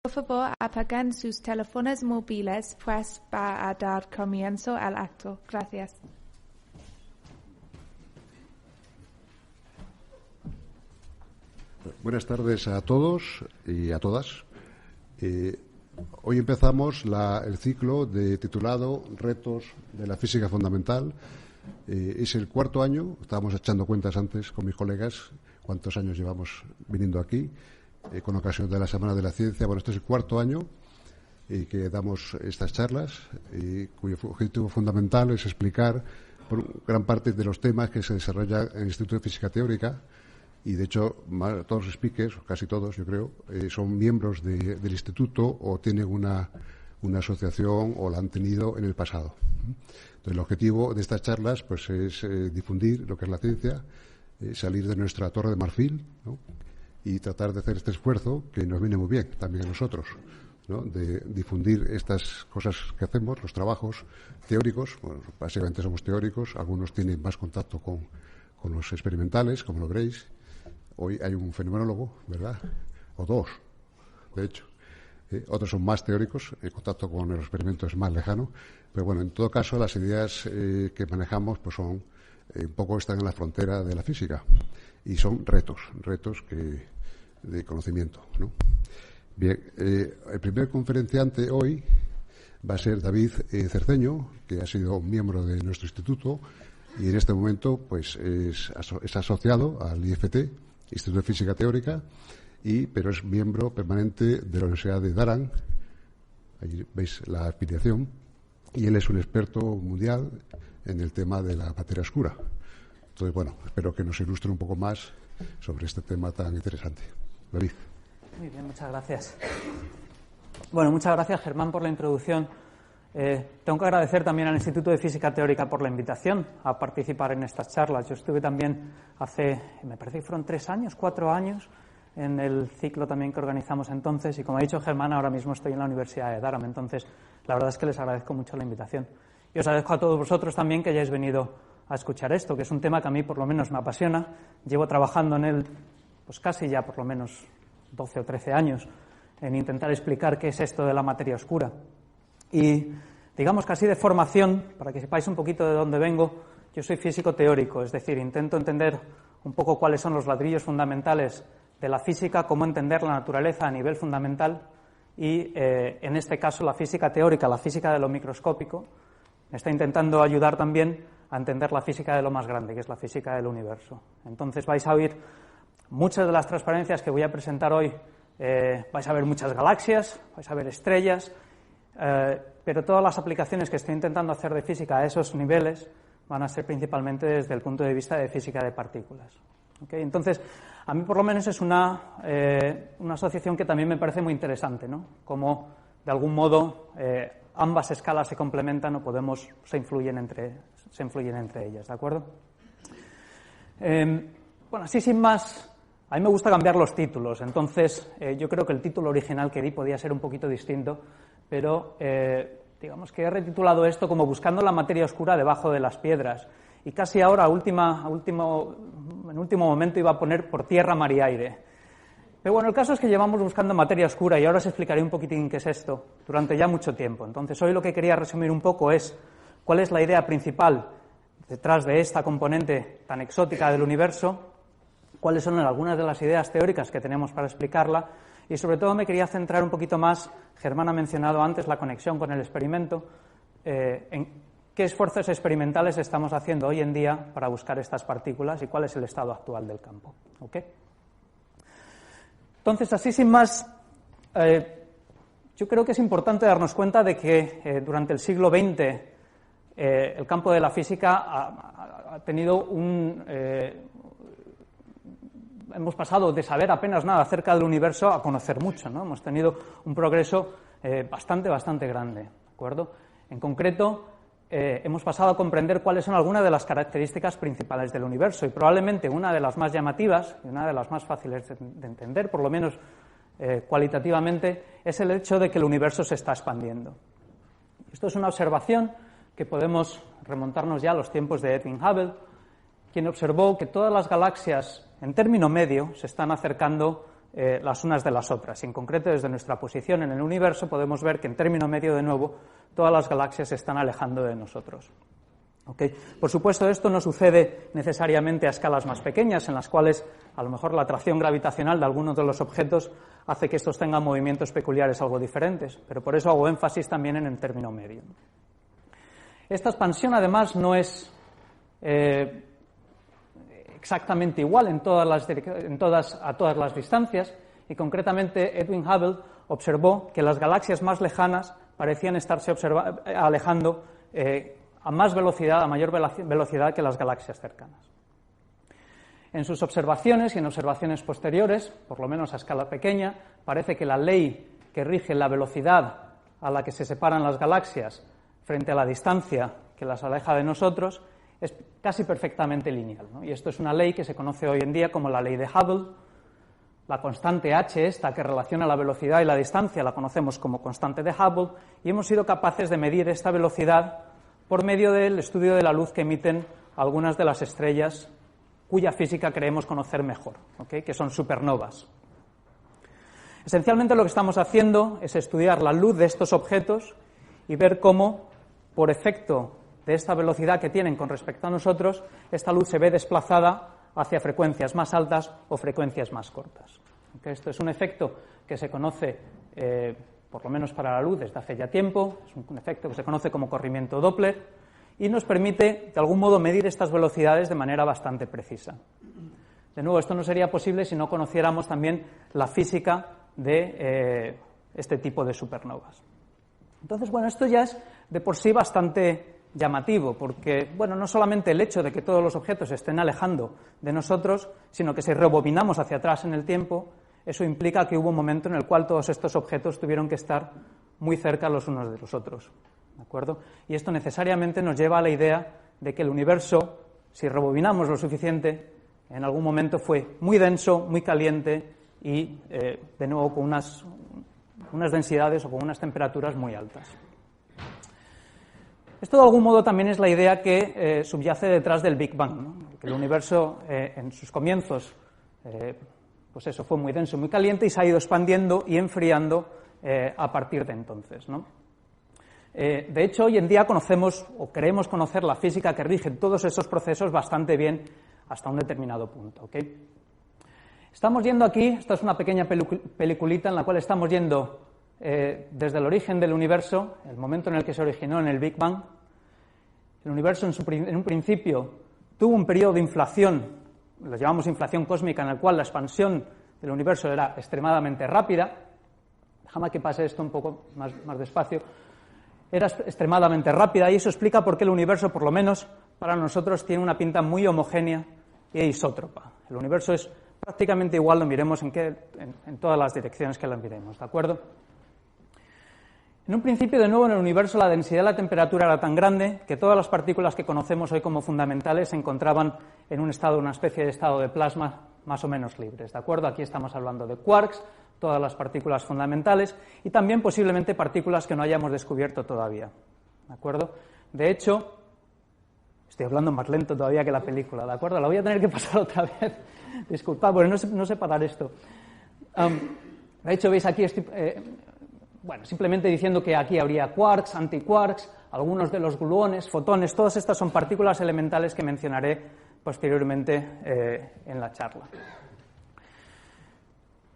Por favor, apaguen sus teléfonos móviles, pues va a dar comienzo al acto. Gracias. Buenas tardes a todos y a todas. Hoy empezamos el ciclo titulado Retos de la Física Fundamental. Es el cuarto año, estábamos echando cuentas antes con mis colegas cuántos años llevamos viniendo aquí, con ocasión de la Semana de la Ciencia. Bueno, este es el cuarto año que damos estas charlas, cuyo objetivo fundamental es explicar gran parte de los temas que se desarrollan en el Instituto de Física Teórica. Y, de hecho, todos los speakers, casi todos, yo creo, son miembros del Instituto o tienen una asociación o la han tenido en el pasado. Entonces, el objetivo de estas charlas pues, es difundir lo que es la ciencia, salir de nuestra torre de marfil, ¿no? Y tratar de hacer este esfuerzo que nos viene muy bien también a nosotros, ¿no? De difundir estas cosas que hacemos, los trabajos teóricos. Bueno, básicamente somos teóricos, algunos tienen más contacto con los experimentales, como lo veréis. Hoy hay un fenomenólogo, ¿verdad? O dos, de hecho. Otros son más teóricos, el contacto con el experimento es más lejano. Pero bueno, en todo caso, las ideas que manejamos pues son un poco están en la frontera de la física. Y son retos de conocimiento, ¿no? Bien, el primer conferenciante hoy va a ser David Cerceño, que ha sido miembro de nuestro instituto y en este momento pues es asociado al IFT, Instituto de Física Teórica, pero es miembro permanente de la Universidad de Durham. Ahí veis la afiliación. Y él es un experto mundial en el tema de la materia oscura. Entonces, bueno, espero que nos ilustre un poco más sobre este tema tan interesante. David. Muy bien, muchas gracias. Bueno, muchas gracias, Germán, por la introducción. Tengo que agradecer también al Instituto de Física Teórica por la invitación a participar en estas charlas. Yo estuve también me parece que fueron 4 años, en el ciclo también que organizamos entonces, y como ha dicho Germán, ahora mismo estoy en la Universidad de Durham. Entonces, la verdad es que les agradezco mucho la invitación. Y os agradezco a todos vosotros también que hayáis venido a escuchar esto, que es un tema que a mí por lo menos me apasiona. Llevo trabajando en él pues casi ya por lo menos 12 o 13 años en intentar explicar qué es esto de la materia oscura. Y digamos que así de formación, para que sepáis un poquito de dónde vengo, yo soy físico teórico, es decir, intento entender un poco cuáles son los ladrillos fundamentales de la física, cómo entender la naturaleza a nivel fundamental y, en este caso, la física teórica, la física de lo microscópico, me está intentando ayudar también a entender la física de lo más grande, que es la física del universo. Entonces vais a oír muchas de las transparencias que voy a presentar hoy, vais a ver muchas galaxias, vais a ver estrellas, pero todas las aplicaciones que estoy intentando hacer de física a esos niveles van a ser principalmente desde el punto de vista de física de partículas. ¿Okay? Entonces, a mí por lo menos es una asociación que también me parece muy interesante, ¿no? Como de algún modo ambas escalas se complementan o se influyen entre ellas, ¿de acuerdo? Bueno, así sin más, a mí me gusta cambiar los títulos, entonces yo creo que el título original que di podía ser un poquito distinto, pero digamos que he retitulado esto como Buscando la materia oscura debajo de las piedras. Y casi ahora, en último momento, iba a poner Por tierra, mar y aire. Pero bueno, el caso es que llevamos buscando materia oscura y ahora os explicaré un poquitín qué es esto durante ya mucho tiempo. Entonces, hoy lo que quería resumir un poco es cuál es la idea principal detrás de esta componente tan exótica del universo, cuáles son algunas de las ideas teóricas que tenemos para explicarla y, sobre todo, me quería centrar un poquito más, Germán ha mencionado antes la conexión con el experimento, en qué esfuerzos experimentales estamos haciendo hoy en día para buscar estas partículas y cuál es el estado actual del campo. ¿Okay? Entonces, así sin más, yo creo que es importante darnos cuenta de que durante el siglo XX el campo de la física ha tenido hemos pasado de saber apenas nada acerca del universo a conocer mucho, ¿no? Hemos tenido un progreso bastante grande, ¿de acuerdo? En concreto, hemos pasado a comprender cuáles son algunas de las características principales del universo y probablemente una de las más llamativas y una de las más fáciles de entender, por lo menos cualitativamente, es el hecho de que el universo se está expandiendo. Esto es una observación que podemos remontarnos ya a los tiempos de Edwin Hubble, quien observó que todas las galaxias, en término medio, se están acercando las unas de las otras. Y en concreto, desde nuestra posición en el universo, podemos ver que en término medio, de nuevo, todas las galaxias se están alejando de nosotros. ¿Okay? Por supuesto, esto no sucede necesariamente a escalas más pequeñas, en las cuales a lo mejor la atracción gravitacional de algunos de los objetos hace que estos tengan movimientos peculiares algo diferentes, pero por eso hago énfasis también en el término medio. Esta expansión, además, no es exactamente igual a todas las distancias, y concretamente Edwin Hubble observó que las galaxias más lejanas parecían estarse alejando a mayor velocidad que las galaxias cercanas. En sus observaciones y en observaciones posteriores, por lo menos a escala pequeña, parece que la ley que rige la velocidad a la que se separan las galaxias frente a la distancia que las aleja de nosotros es casi perfectamente lineal, ¿no? Y esto es una ley que se conoce hoy en día como la ley de Hubble. La constante h, esta que relaciona la velocidad y la distancia, la conocemos como constante de Hubble, y hemos sido capaces de medir esta velocidad por medio del estudio de la luz que emiten algunas de las estrellas cuya física creemos conocer mejor, ¿okay? Que son supernovas. Esencialmente lo que estamos haciendo es estudiar la luz de estos objetos y ver cómo, por efecto de esta velocidad que tienen con respecto a nosotros, esta luz se ve desplazada hacia frecuencias más altas o frecuencias más cortas. ¿Okay? Esto es un efecto que se conoce, por lo menos para la luz, desde hace ya tiempo. Es un efecto que se conoce como corrimiento Doppler y nos permite, de algún modo, medir estas velocidades de manera bastante precisa. De nuevo, esto no sería posible si no conociéramos también la física de este tipo de supernovas. Entonces, bueno, esto ya es de por sí bastante llamativo, porque, bueno, no solamente el hecho de que todos los objetos se estén alejando de nosotros, sino que si rebobinamos hacia atrás en el tiempo, eso implica que hubo un momento en el cual todos estos objetos tuvieron que estar muy cerca los unos de los otros, ¿de acuerdo? Y esto necesariamente nos lleva a la idea de que el universo, si rebobinamos lo suficiente, en algún momento fue muy denso, muy caliente y, de nuevo, con unas densidades o con unas temperaturas muy altas. Esto, de algún modo, también es la idea que subyace detrás del Big Bang, ¿no? Que el universo, en sus comienzos, pues eso, fue muy denso, muy caliente y se ha ido expandiendo y enfriando a partir de entonces, ¿no? De hecho, hoy en día conocemos o creemos conocer la física que rige todos esos procesos bastante bien hasta un determinado punto, ¿ok? Estamos yendo aquí, esta es una pequeña peliculita en la cual estamos yendo desde el origen del universo, el momento en el que se originó en el Big Bang. El universo en un principio tuvo un periodo de inflación, lo llamamos inflación cósmica, en el cual la expansión del universo era extremadamente rápida. Déjame que pase esto un poco más despacio. Era extremadamente rápida y eso explica por qué el universo, por lo menos para nosotros, tiene una pinta muy homogénea e isótropa. El universo es prácticamente igual, lo miremos en todas las direcciones que lo miremos, ¿de acuerdo? En un principio, de nuevo, en el universo la densidad y la temperatura era tan grande que todas las partículas que conocemos hoy como fundamentales se encontraban en una especie de estado de plasma más o menos libres, ¿de acuerdo? Aquí estamos hablando de quarks, todas las partículas fundamentales y también posiblemente partículas que no hayamos descubierto todavía, ¿de acuerdo? De hecho, estoy hablando más lento todavía que la película, ¿de acuerdo? La voy a tener que pasar otra vez. Disculpad, porque no sé parar esto. De hecho, veis aquí, simplemente diciendo que aquí habría quarks, antiquarks, algunos de los gluones, fotones, todas estas son partículas elementales que mencionaré posteriormente en la charla.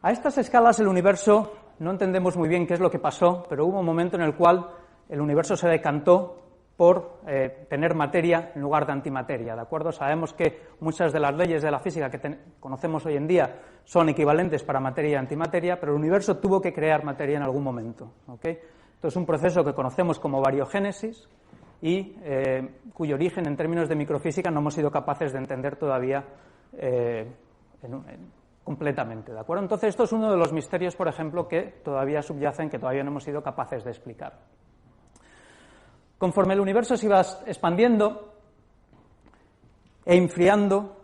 A estas escalas el universo no entendemos muy bien qué es lo que pasó, pero hubo un momento en el cual el universo se decantó por tener materia en lugar de antimateria, ¿de acuerdo? Sabemos que muchas de las leyes de la física que conocemos hoy en día son equivalentes para materia y antimateria, pero el universo tuvo que crear materia en algún momento, ¿ok? Esto es un proceso que conocemos como bariogénesis y cuyo origen, en términos de microfísica, no hemos sido capaces de entender todavía completamente, ¿de acuerdo? Entonces, esto es uno de los misterios, por ejemplo, que todavía subyacen, que todavía no hemos sido capaces de explicar. Conforme el universo se iba expandiendo e enfriando,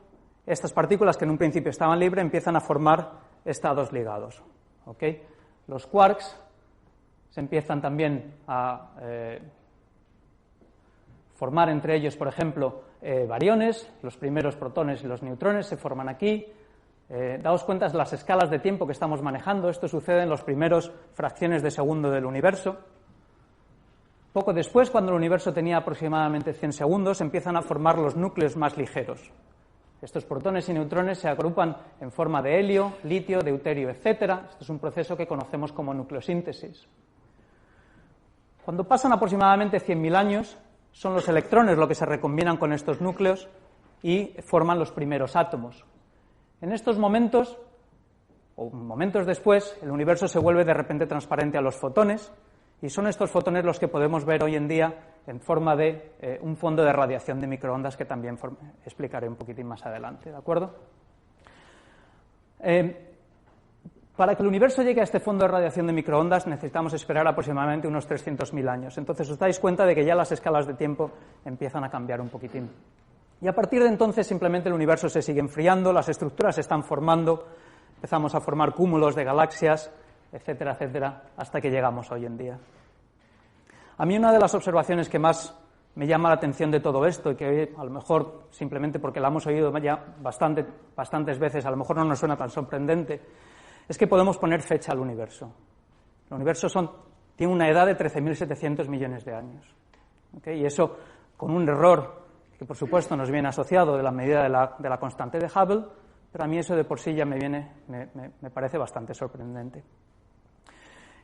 estas partículas que en un principio estaban libres empiezan a formar estados ligados, ¿ok? Los quarks se empiezan también a formar entre ellos, por ejemplo, bariones, los primeros protones y los neutrones se forman aquí. Daos cuenta de las escalas de tiempo que estamos manejando. Esto sucede en los primeros fracciones de segundo del universo. Poco después, cuando el universo tenía aproximadamente 100 segundos, empiezan a formar los núcleos más ligeros. Estos protones y neutrones se agrupan en forma de helio, litio, deuterio, etc. Este es un proceso que conocemos como nucleosíntesis. Cuando pasan aproximadamente 100.000 años, son los electrones los que se recombinan con estos núcleos y forman los primeros átomos. En estos momentos, o momentos después, el universo se vuelve de repente transparente a los fotones, y son estos fotones los que podemos ver hoy en día en forma de un fondo de radiación de microondas que también explicaré un poquitín más adelante, ¿de acuerdo? Para que el universo llegue a este fondo de radiación de microondas necesitamos esperar aproximadamente unos 300.000 años. Entonces os dais cuenta de que ya las escalas de tiempo empiezan a cambiar un poquitín. Y a partir de entonces simplemente el universo se sigue enfriando, las estructuras se están formando, empezamos a formar cúmulos de galaxias, etcétera, etcétera, hasta que llegamos hoy en día. A mí una de las observaciones que más me llama la atención de todo esto, y que a lo mejor simplemente porque la hemos oído ya bastantes veces, a lo mejor no nos suena tan sorprendente, es que podemos poner fecha al universo. El universo tiene una edad de 13.700 millones de años. ¿Okay? Y eso, con un error que por supuesto nos viene asociado de la medida de la constante de Hubble, pero a mí eso de por sí ya me parece bastante sorprendente.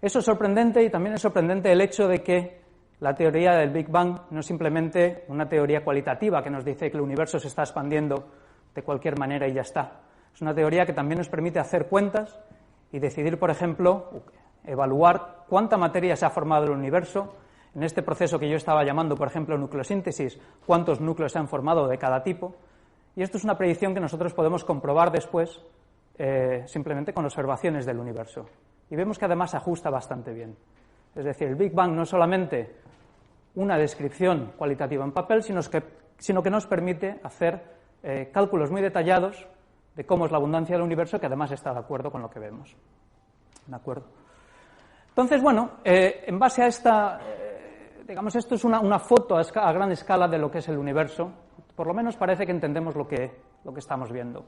Eso es sorprendente, y también es sorprendente el hecho de que la teoría del Big Bang no es simplemente una teoría cualitativa que nos dice que el universo se está expandiendo de cualquier manera y ya está. Es una teoría que también nos permite hacer cuentas y decidir, por ejemplo, evaluar cuánta materia se ha formado en el universo. En este proceso que yo estaba llamando, por ejemplo, nucleosíntesis, cuántos núcleos se han formado de cada tipo. Y esto es una predicción que nosotros podemos comprobar después simplemente con observaciones del universo. Y vemos que además se ajusta bastante bien. Es decir, el Big Bang no es solamente una descripción cualitativa en papel, sino que nos permite hacer cálculos muy detallados de cómo es la abundancia del universo, que además está de acuerdo con lo que vemos. ¿De acuerdo? Entonces, bueno, en base a esta, digamos, esto es una foto a gran escala de lo que es el universo. Por lo menos parece que entendemos lo que estamos viendo.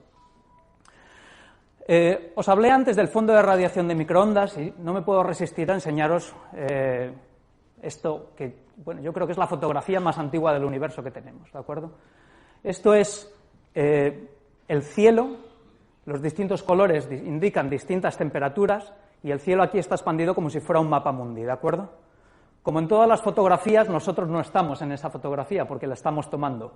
Os hablé antes del fondo de radiación de microondas y no me puedo resistir a enseñaros esto que, bueno, yo creo que es la fotografía más antigua del universo que tenemos, ¿de acuerdo? Esto es el cielo, los distintos colores indican distintas temperaturas y el cielo aquí está expandido como si fuera un mapa mundi, ¿de acuerdo? Como en todas las fotografías, nosotros no estamos en esa fotografía porque la estamos tomando,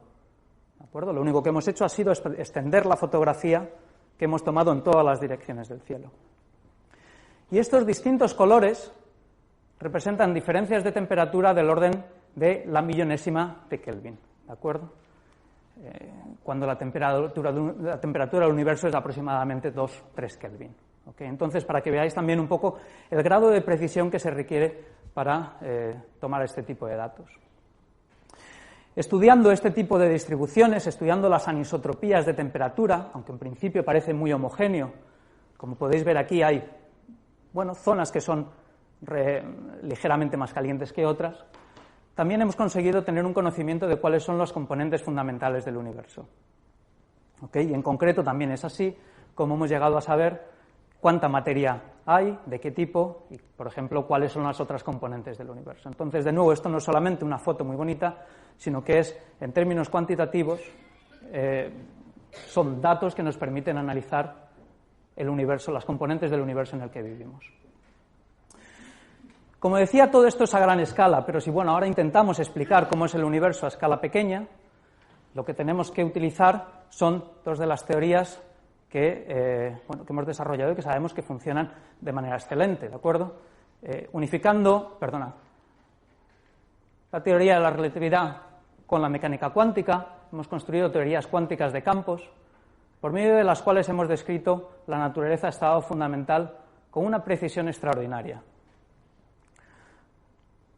¿de acuerdo? Lo único que hemos hecho ha sido extender la fotografía que hemos tomado en todas las direcciones del cielo. Y estos distintos colores representan diferencias de temperatura del orden de la millonésima de Kelvin, ¿de acuerdo? Cuando la temperatura del universo es aproximadamente 2-3 Kelvin. ¿Okay? Entonces, para que veáis también un poco el grado de precisión que se requiere para tomar este tipo de datos. Estudiando este tipo de distribuciones, estudiando las anisotropías de temperatura, aunque en principio parece muy homogéneo, como podéis ver aquí hay, bueno, zonas que son ligeramente más calientes que otras, también hemos conseguido tener un conocimiento de cuáles son los componentes fundamentales del universo. ¿Okay? Y en concreto también es así como hemos llegado a saber cuánta materia hay, de qué tipo y, por ejemplo, cuáles son las otras componentes del universo. Entonces, de nuevo, esto no es solamente una foto muy bonita, sino que es, en términos cuantitativos, son datos que nos permiten analizar el universo, las componentes del universo en el que vivimos. Como decía, todo esto es a gran escala, pero si ahora intentamos explicar cómo es el universo a escala pequeña, lo que tenemos que utilizar son dos de las teorías que hemos desarrollado y que sabemos que funcionan de manera excelente, ¿de acuerdo? La teoría de la relatividad con la mecánica cuántica, hemos construido teorías cuánticas de campos, por medio de las cuales hemos descrito la naturaleza de estado fundamental con una precisión extraordinaria.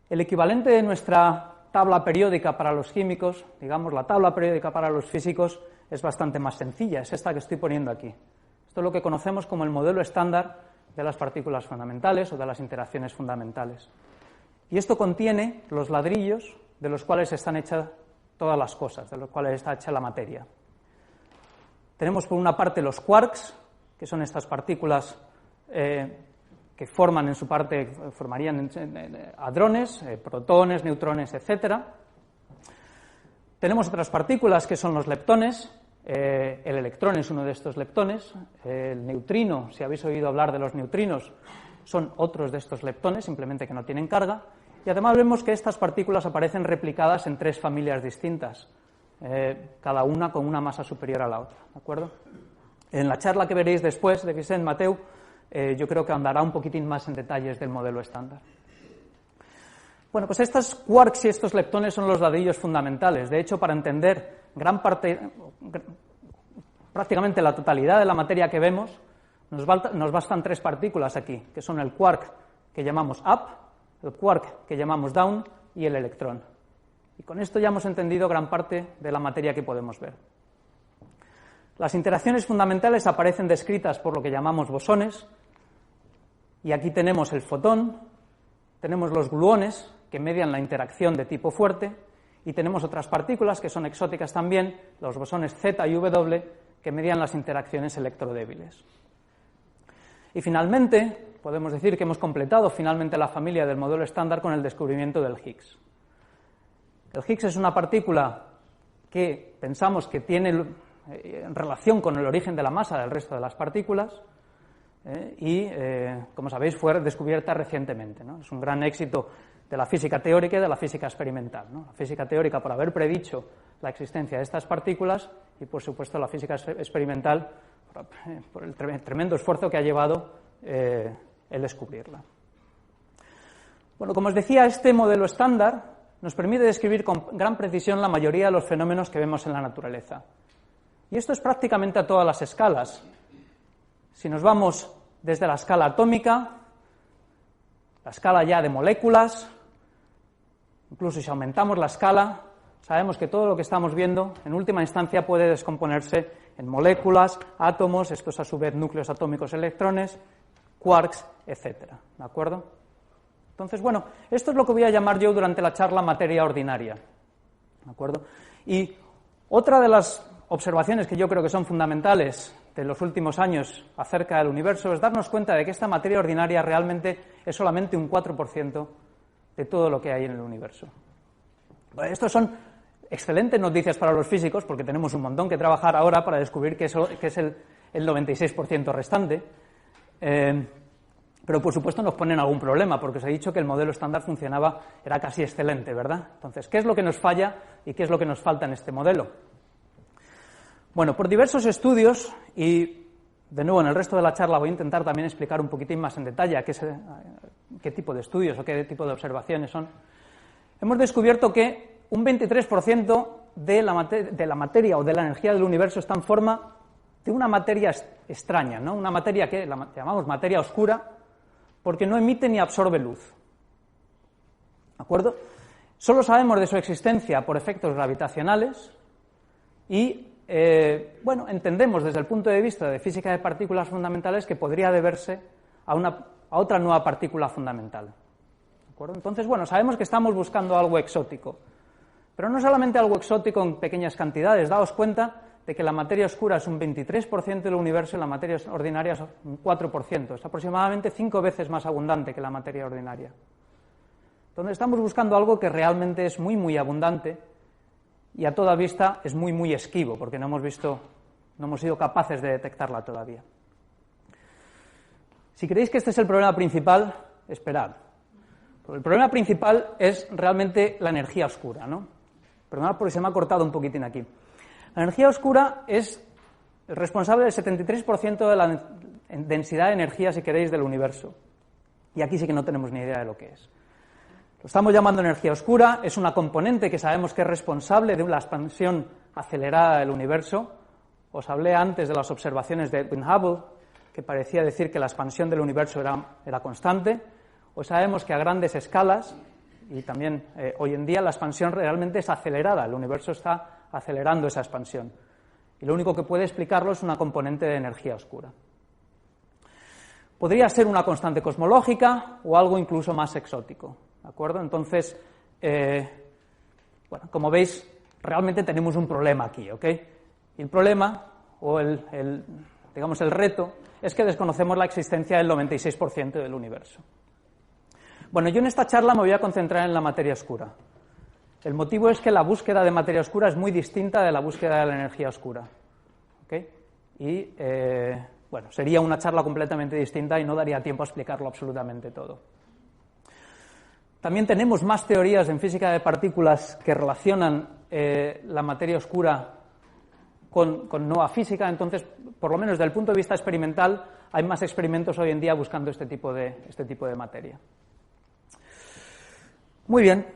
El equivalente de nuestra tabla periódica para los químicos, digamos, la tabla periódica para los físicos, es bastante más sencilla, es esta que estoy poniendo aquí. Esto es lo que conocemos como el modelo estándar de las partículas fundamentales o de las interacciones fundamentales. Y esto contiene los ladrillos de los cuales están hechas todas las cosas, de los cuales está hecha la materia. Tenemos por una parte los quarks, que son estas partículas que forman en su parte, formarían hadrones, protones, neutrones, etcétera. Tenemos otras partículas que son los leptones. El electrón es uno de estos leptones. El neutrino, si habéis oído hablar de los neutrinos, son otros de estos leptones, simplemente que no tienen carga. Y además vemos que estas partículas aparecen replicadas en 3 familias distintas, cada una con una masa superior a la otra, ¿de acuerdo? En la charla que veréis después de Vicent Mateu, yo creo que andará un poquitín más en detalles del modelo estándar. Bueno, pues estos quarks y estos leptones son los ladrillos fundamentales. De hecho, para entender prácticamente la totalidad de la materia que vemos, nos bastan 3 partículas aquí, que son el quark que llamamos up, el quark que llamamos down y el electrón. Y con esto ya hemos entendido gran parte de la materia que podemos ver. Las interacciones fundamentales aparecen descritas por lo que llamamos bosones, y aquí tenemos el fotón, tenemos los gluones, que median la interacción de tipo fuerte, y tenemos otras partículas que son exóticas también, los bosones Z y W, que median las interacciones electrodébiles. Y finalmente, podemos decir que hemos completado finalmente la familia del modelo estándar con el descubrimiento del Higgs. El Higgs es una partícula que pensamos que tiene relación con el origen de la masa del resto de las partículas y, como sabéis, fue descubierta recientemente, ¿no? Es un gran éxito de la física teórica y de la física experimental, ¿no? La física teórica por haber predicho la existencia de estas partículas y, por supuesto, la física experimental por el tremendo esfuerzo que ha llevado el descubrirla. Bueno, como os decía, este modelo estándar nos permite describir con gran precisión la mayoría de los fenómenos que vemos en la naturaleza. Y esto es prácticamente a todas las escalas. Si nos vamos desde la escala atómica, la escala ya de moléculas, incluso si aumentamos la escala, sabemos que todo lo que estamos viendo, en última instancia, puede descomponerse en moléculas, átomos, estos a su vez núcleos atómicos, electrones, quarks, etcétera, ¿de acuerdo? Entonces, bueno, esto es lo que voy a llamar yo durante la charla materia ordinaria, ¿de acuerdo? Y otra de las observaciones que yo creo que son fundamentales de los últimos años acerca del universo es darnos cuenta de que esta materia ordinaria realmente es solamente un 4% de todo lo que hay en el universo. Bueno, estos son excelentes noticias para los físicos porque tenemos un montón que trabajar ahora para descubrir qué es el 96% restante. Pero, por supuesto, nos ponen algún problema, porque os he dicho que el modelo estándar funcionaba, era casi excelente, ¿verdad? Entonces, ¿qué es lo que nos falla y qué es lo que nos falta en este modelo? Bueno, por diversos estudios, y de nuevo en el resto de la charla voy a intentar también explicar un poquitín más en detalle qué tipo de estudios o qué tipo de observaciones son, hemos descubierto que un 23% de la materia o de la energía del universo está en forma de una materia extraña, ¿no? Una materia que llamamos materia oscura, porque no emite ni absorbe luz. ¿De acuerdo? Solo sabemos de su existencia por efectos gravitacionales y, bueno, entendemos desde el punto de vista de física de partículas fundamentales que podría deberse a otra nueva partícula fundamental. ¿De acuerdo? Entonces, bueno, sabemos que estamos buscando algo exótico, pero no solamente algo exótico en pequeñas cantidades. Daos cuenta de que la materia oscura es un 23% del universo y la materia ordinaria es un 4%. Es aproximadamente 5 veces más abundante que la materia ordinaria. Entonces estamos buscando algo que realmente es muy, muy abundante y a toda vista es muy, muy esquivo, porque no hemos sido capaces de detectarla todavía. Si creéis que este es el problema principal, esperad. Porque el problema principal es realmente la energía oscura, ¿no? Perdonad porque se me ha cortado un poquitín aquí. La energía oscura es el responsable del 73% de la densidad de energía, si queréis, del universo. Y aquí sí que no tenemos ni idea de lo que es. Lo estamos llamando energía oscura, es una componente que sabemos que es responsable de la expansión acelerada del universo. Os hablé antes de las observaciones de Edwin Hubble, que parecía decir que la expansión del universo era constante. Hoy sabemos que a grandes escalas, y también hoy en día, la expansión realmente es acelerada. El universo está acelerando esa expansión. Y lo único que puede explicarlo es una componente de energía oscura. Podría ser una constante cosmológica o algo incluso más exótico, ¿de acuerdo? Entonces, bueno, como veis, realmente tenemos un problema aquí, ¿ok? Y el problema, o digamos, el reto es que desconocemos la existencia del 96% del universo. Bueno, yo en esta charla me voy a concentrar en la materia oscura. El motivo es que la búsqueda de materia oscura es muy distinta de la búsqueda de la energía oscura. ¿Okay? Y, bueno, sería una charla completamente distinta y no daría tiempo a explicarlo absolutamente todo. También tenemos más teorías en física de partículas que relacionan la materia oscura con nueva física, entonces, por lo menos desde el punto de vista experimental, hay más experimentos hoy en día buscando este tipo de materia. Muy bien.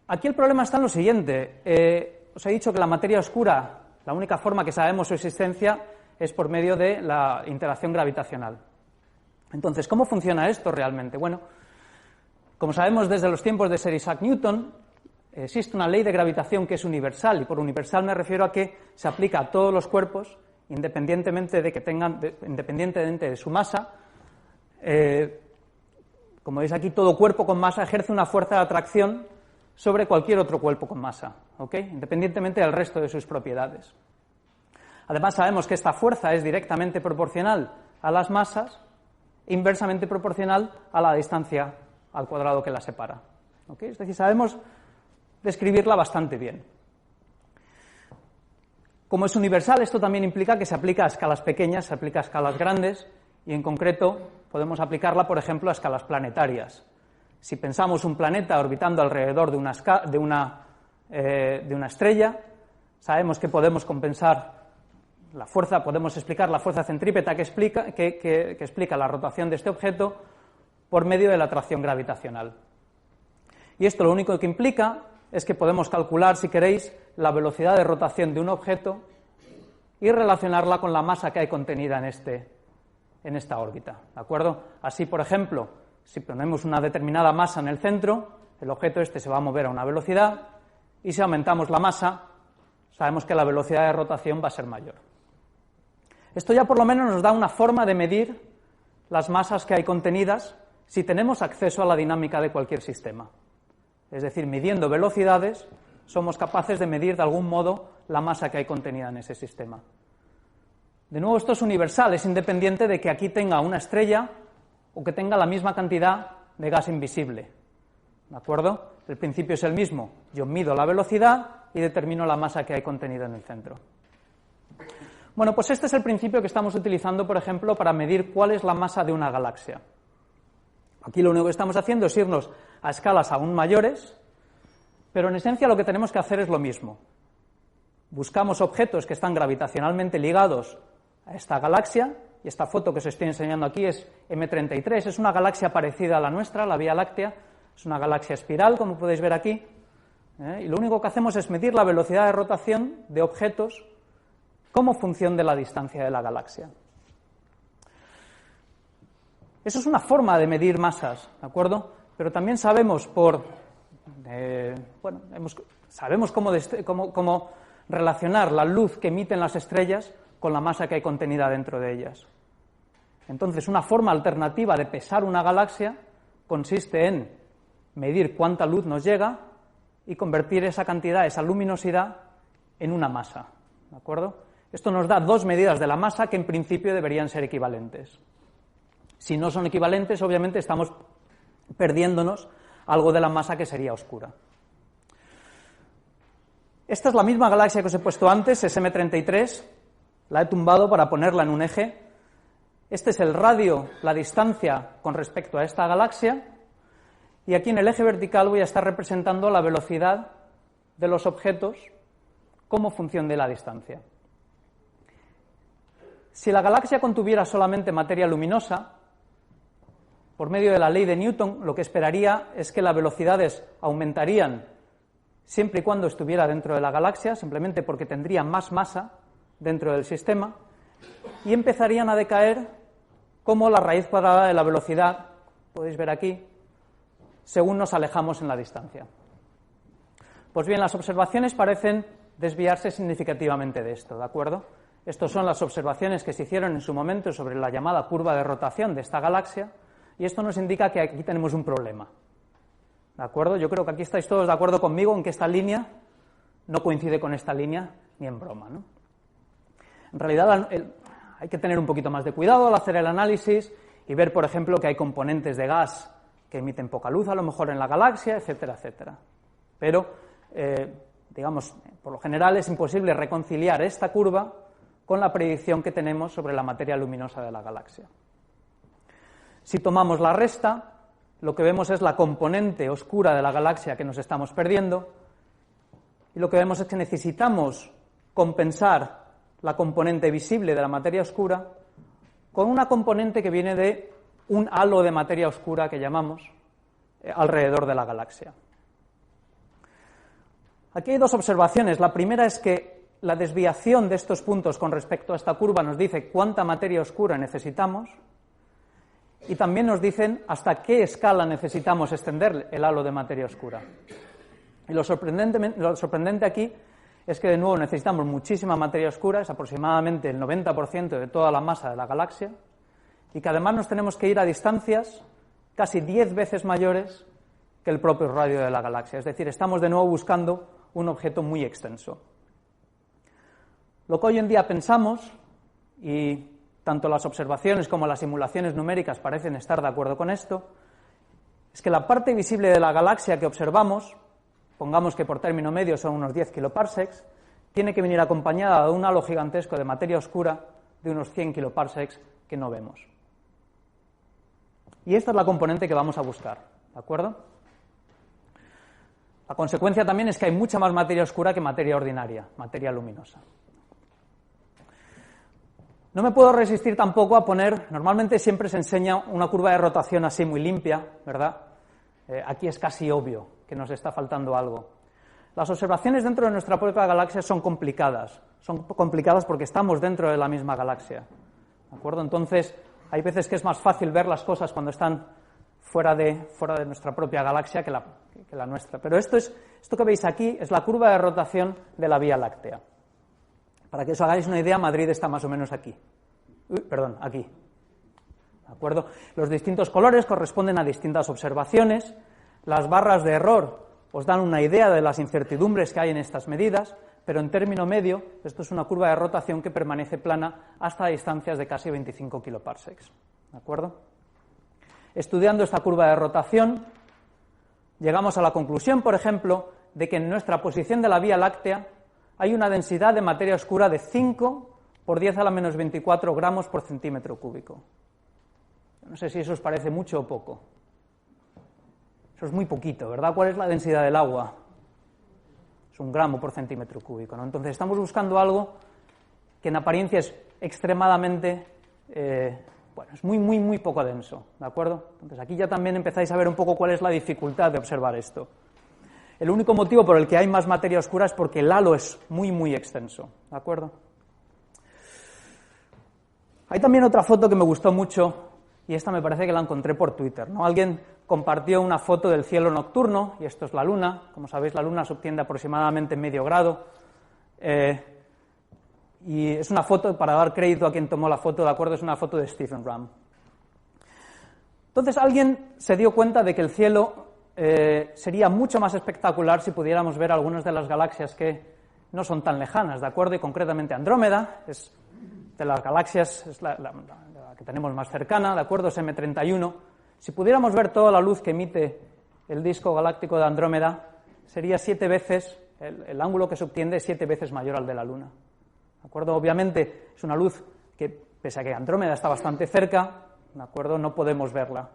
Aquí el problema está en lo siguiente. Os he dicho que la materia oscura, la única forma que sabemos su existencia es por medio de la interacción gravitacional. Entonces, ¿cómo funciona esto realmente? Bueno, como sabemos desde los tiempos de Sir Isaac Newton, existe una ley de gravitación que es universal, y por universal me refiero a que se aplica a todos los cuerpos, independientemente de su masa. Como veis aquí, todo cuerpo con masa ejerce una fuerza de atracción sobre cualquier otro cuerpo con masa, ¿ok? Independientemente del resto de sus propiedades. Además, sabemos que esta fuerza es directamente proporcional a las masas, inversamente proporcional a la distancia al cuadrado que la separa. ¿Okay? Es decir, sabemos describirla bastante bien. Como es universal, esto también implica que se aplica a escalas pequeñas, se aplica a escalas grandes, y en concreto podemos aplicarla, por ejemplo, a escalas planetarias. Si pensamos un planeta orbitando alrededor de una estrella, sabemos que podemos compensar la fuerza, podemos explicar la fuerza centrípeta que explica la rotación de este objeto por medio de la atracción gravitacional. Y esto lo único que implica es que podemos calcular, si queréis, la velocidad de rotación de un objeto y relacionarla con la masa que hay contenida en esta órbita, ¿de acuerdo? Así, por ejemplo, si ponemos una determinada masa en el centro, el objeto este se va a mover a una velocidad, y si aumentamos la masa, sabemos que la velocidad de rotación va a ser mayor. Esto ya por lo menos nos da una forma de medir las masas que hay contenidas si tenemos acceso a la dinámica de cualquier sistema. Es decir, midiendo velocidades, somos capaces de medir de algún modo la masa que hay contenida en ese sistema. De nuevo, esto es universal, es independiente de que aquí tenga una estrella o que tenga la misma cantidad de gas invisible. ¿De acuerdo? El principio es el mismo. Yo mido la velocidad y determino la masa que hay contenida en el centro. Bueno, pues este es el principio que estamos utilizando, por ejemplo, para medir cuál es la masa de una galaxia. Aquí lo único que estamos haciendo es irnos a escalas aún mayores, pero en esencia lo que tenemos que hacer es lo mismo. Buscamos objetos que están gravitacionalmente ligados a esta galaxia, y esta foto que os estoy enseñando aquí es M33, es una galaxia parecida a la nuestra, la Vía Láctea, es una galaxia espiral, como podéis ver aquí, y lo único que hacemos es medir la velocidad de rotación de objetos como función de la distancia de la galaxia. Eso es una forma de medir masas, ¿de acuerdo? Pero también sabemos sabemos cómo relacionar la luz que emiten las estrellas con la masa que hay contenida dentro de ellas. Entonces, una forma alternativa de pesar una galaxia consiste en medir cuánta luz nos llega y convertir esa cantidad, esa luminosidad, en una masa, ¿de acuerdo? Esto nos da dos medidas de la masa que en principio deberían ser equivalentes. Si no son equivalentes, obviamente estamos perdiéndonos algo de la masa que sería oscura. Esta es la misma galaxia que os he puesto antes, es M33, la he tumbado para ponerla en un eje. Este es el radio, la distancia con respecto a esta galaxia, y aquí en el eje vertical voy a estar representando la velocidad de los objetos como función de la distancia. Si la galaxia contuviera solamente materia luminosa, por medio de la ley de Newton, lo que esperaría es que las velocidades aumentarían siempre y cuando estuviera dentro de la galaxia, simplemente porque tendría más masa dentro del sistema, y empezarían a decaer como la raíz cuadrada de la velocidad, podéis ver aquí, según nos alejamos en la distancia. Pues bien, las observaciones parecen desviarse significativamente de esto, ¿de acuerdo? Estas son las observaciones que se hicieron en su momento sobre la llamada curva de rotación de esta galaxia, y esto nos indica que aquí tenemos un problema. ¿De acuerdo? Yo creo que aquí estáis todos de acuerdo conmigo en que esta línea no coincide con esta línea ni en broma, ¿no? En realidad hay que tener un poquito más de cuidado al hacer el análisis y ver, por ejemplo, que hay componentes de gas que emiten poca luz a lo mejor en la galaxia, etcétera, etcétera. Pero, digamos, por lo general es imposible reconciliar esta curva con la predicción que tenemos sobre la materia luminosa de la galaxia. Si tomamos la resta, lo que vemos es la componente oscura de la galaxia que nos estamos perdiendo, y lo que vemos es que necesitamos compensar la componente visible de la materia oscura con una componente que viene de un halo de materia oscura que llamamos alrededor de la galaxia. Aquí hay dos observaciones. La primera es que la desviación de estos puntos con respecto a esta curva nos dice cuánta materia oscura necesitamos y también nos dicen hasta qué escala necesitamos extender el halo de materia oscura. Y lo sorprendente aquí es que, de nuevo, necesitamos muchísima materia oscura, es aproximadamente el 90% de toda la masa de la galaxia, y que además nos tenemos que ir a distancias casi 10 veces mayores que el propio radio de la galaxia. Es decir, estamos de nuevo buscando un objeto muy extenso. Lo que hoy en día pensamos, y tanto las observaciones como las simulaciones numéricas parecen estar de acuerdo con esto, es que la parte visible de la galaxia que observamos, pongamos que por término medio son unos 10 kiloparsecs, tiene que venir acompañada de un halo gigantesco de materia oscura de unos 100 kiloparsecs que no vemos. Y esta es la componente que vamos a buscar, ¿de acuerdo? La consecuencia también es que hay mucha más materia oscura que materia ordinaria, materia luminosa. No me puedo resistir tampoco a poner, normalmente siempre se enseña una curva de rotación así muy limpia, ¿verdad? Aquí es casi obvio que nos está faltando algo. Las observaciones dentro de nuestra propia galaxia son complicadas porque estamos dentro de la misma galaxia, ¿de acuerdo? Entonces, hay veces que es más fácil ver las cosas cuando están fuera de nuestra propia galaxia que la nuestra. Pero esto que veis aquí es la curva de rotación de la Vía Láctea. Para que os hagáis una idea, Madrid está más o menos aquí. Aquí. ¿De acuerdo? Los distintos colores corresponden a distintas observaciones. Las barras de error os dan una idea de las incertidumbres que hay en estas medidas, pero en término medio, esto es una curva de rotación que permanece plana hasta distancias de casi 25 kiloparsecs. ¿De acuerdo? Estudiando esta curva de rotación, llegamos a la conclusión, por ejemplo, de que en nuestra posición de la Vía Láctea hay una densidad de materia oscura de 5 por 10 a la menos 24 gramos por centímetro cúbico. No sé si eso os parece mucho o poco. Eso es muy poquito, ¿verdad? ¿Cuál es la densidad del agua? Es 1 gramo por centímetro cúbico, ¿no? Entonces estamos buscando algo que en apariencia es extremadamente, es muy poco denso, ¿de acuerdo? Entonces aquí ya también empezáis a ver un poco cuál es la dificultad de observar esto. El único motivo por el que hay más materia oscura es porque el halo es muy extenso, ¿de acuerdo? Hay también otra foto que me gustó mucho, y esta me parece que la encontré por Twitter, ¿no? Alguien compartió una foto del cielo nocturno, y esto es la Luna. Como sabéis, la Luna se obtiene aproximadamente medio grado, y es una foto, para dar crédito a quien tomó la foto, ¿de acuerdo? Es una foto de Stephen Ram. Entonces alguien se dio cuenta de que el cielo sería mucho más espectacular si pudiéramos ver algunas de las galaxias que no son tan lejanas, ¿de acuerdo? Y concretamente Andrómeda es de las galaxias, es la que tenemos más cercana, ¿de acuerdo? Es M31. Si pudiéramos ver toda la luz que emite el disco galáctico de Andrómeda, sería 7 veces, el ángulo que se obtiene es 7 veces mayor al de la Luna, ¿de acuerdo? Obviamente es una luz que, pese a que Andrómeda está bastante cerca, ¿de acuerdo?, no podemos verla.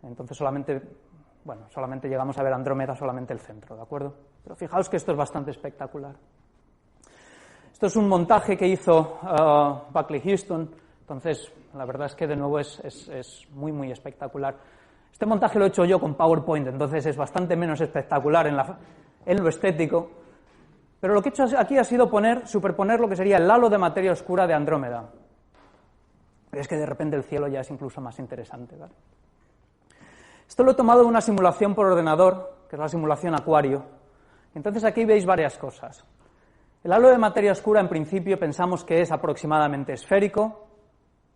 Entonces solamente llegamos a ver Andrómeda, solamente el centro, ¿de acuerdo? Pero fijaos que esto es bastante espectacular. Esto es un montaje que hizo Buckley Houston, entonces la verdad es que de nuevo es muy espectacular. Este montaje lo he hecho yo con PowerPoint, entonces es bastante menos espectacular en lo estético, pero lo que he hecho aquí ha sido superponer lo que sería el halo de materia oscura de Andrómeda. Es que de repente el cielo ya es incluso más interesante, ¿vale? Esto lo he tomado de una simulación por ordenador, que es la simulación Acuario. Entonces aquí veis varias cosas. El halo de materia oscura, en principio, pensamos que es aproximadamente esférico,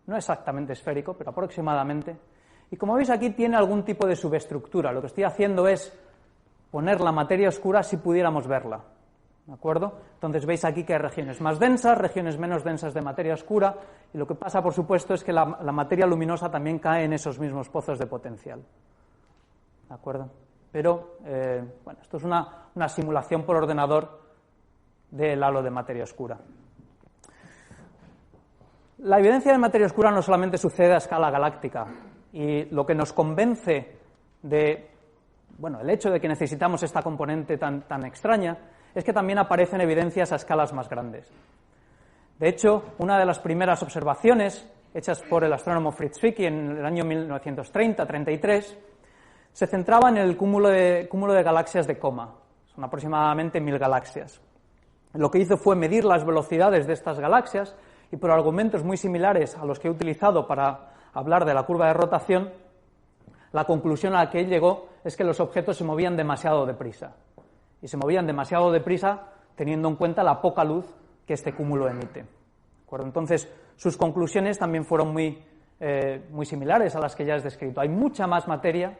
no exactamente esférico, pero aproximadamente. Y como veis aquí tiene algún tipo de subestructura. Lo que estoy haciendo es poner la materia oscura si pudiéramos verla. ¿de acuerdo? Entonces veis aquí que hay regiones más densas, regiones menos densas de materia oscura, y lo que pasa, por supuesto, es que la materia luminosa también cae en esos mismos pozos de potencial, ¿de acuerdo? Pero, bueno, esto es una simulación por ordenador del halo de materia oscura. La evidencia de materia oscura no solamente sucede a escala galáctica, y lo que nos convence de, bueno, el hecho de que necesitamos esta componente tan extraña es que también aparecen evidencias a escalas más grandes. De hecho, una de las primeras observaciones hechas por el astrónomo Fritz Zwicky en el año 1930-33 se centraba en el cúmulo de galaxias de Coma. Son aproximadamente 1000 galaxias. Lo que hizo fue medir las velocidades de estas galaxias y, por argumentos muy similares a los que he utilizado para hablar de la curva de rotación, la conclusión a la que él llegó es que los objetos se movían demasiado deprisa. Y se movían demasiado deprisa teniendo en cuenta la poca luz que este cúmulo emite. ¿De acuerdo? Entonces, sus conclusiones también fueron muy similares a las que ya he descrito. Hay mucha más materia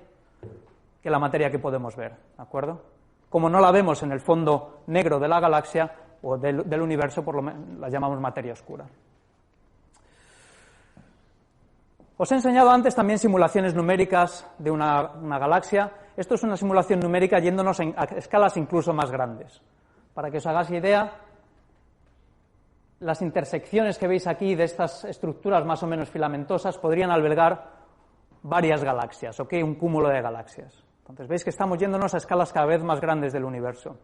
que la materia que podemos ver, ¿de acuerdo? Como no la vemos en el fondo negro de la galaxia o del universo, por lo menos la llamamos materia oscura. Os he enseñado antes también simulaciones numéricas de una galaxia. Esto es una simulación numérica yéndonos a escalas incluso más grandes. Para que os hagáis idea, las intersecciones que veis aquí de estas estructuras más o menos filamentosas podrían albergar varias galaxias, ¿ok? Un cúmulo de galaxias. Entonces veis que estamos yéndonos a escalas cada vez más grandes del universo.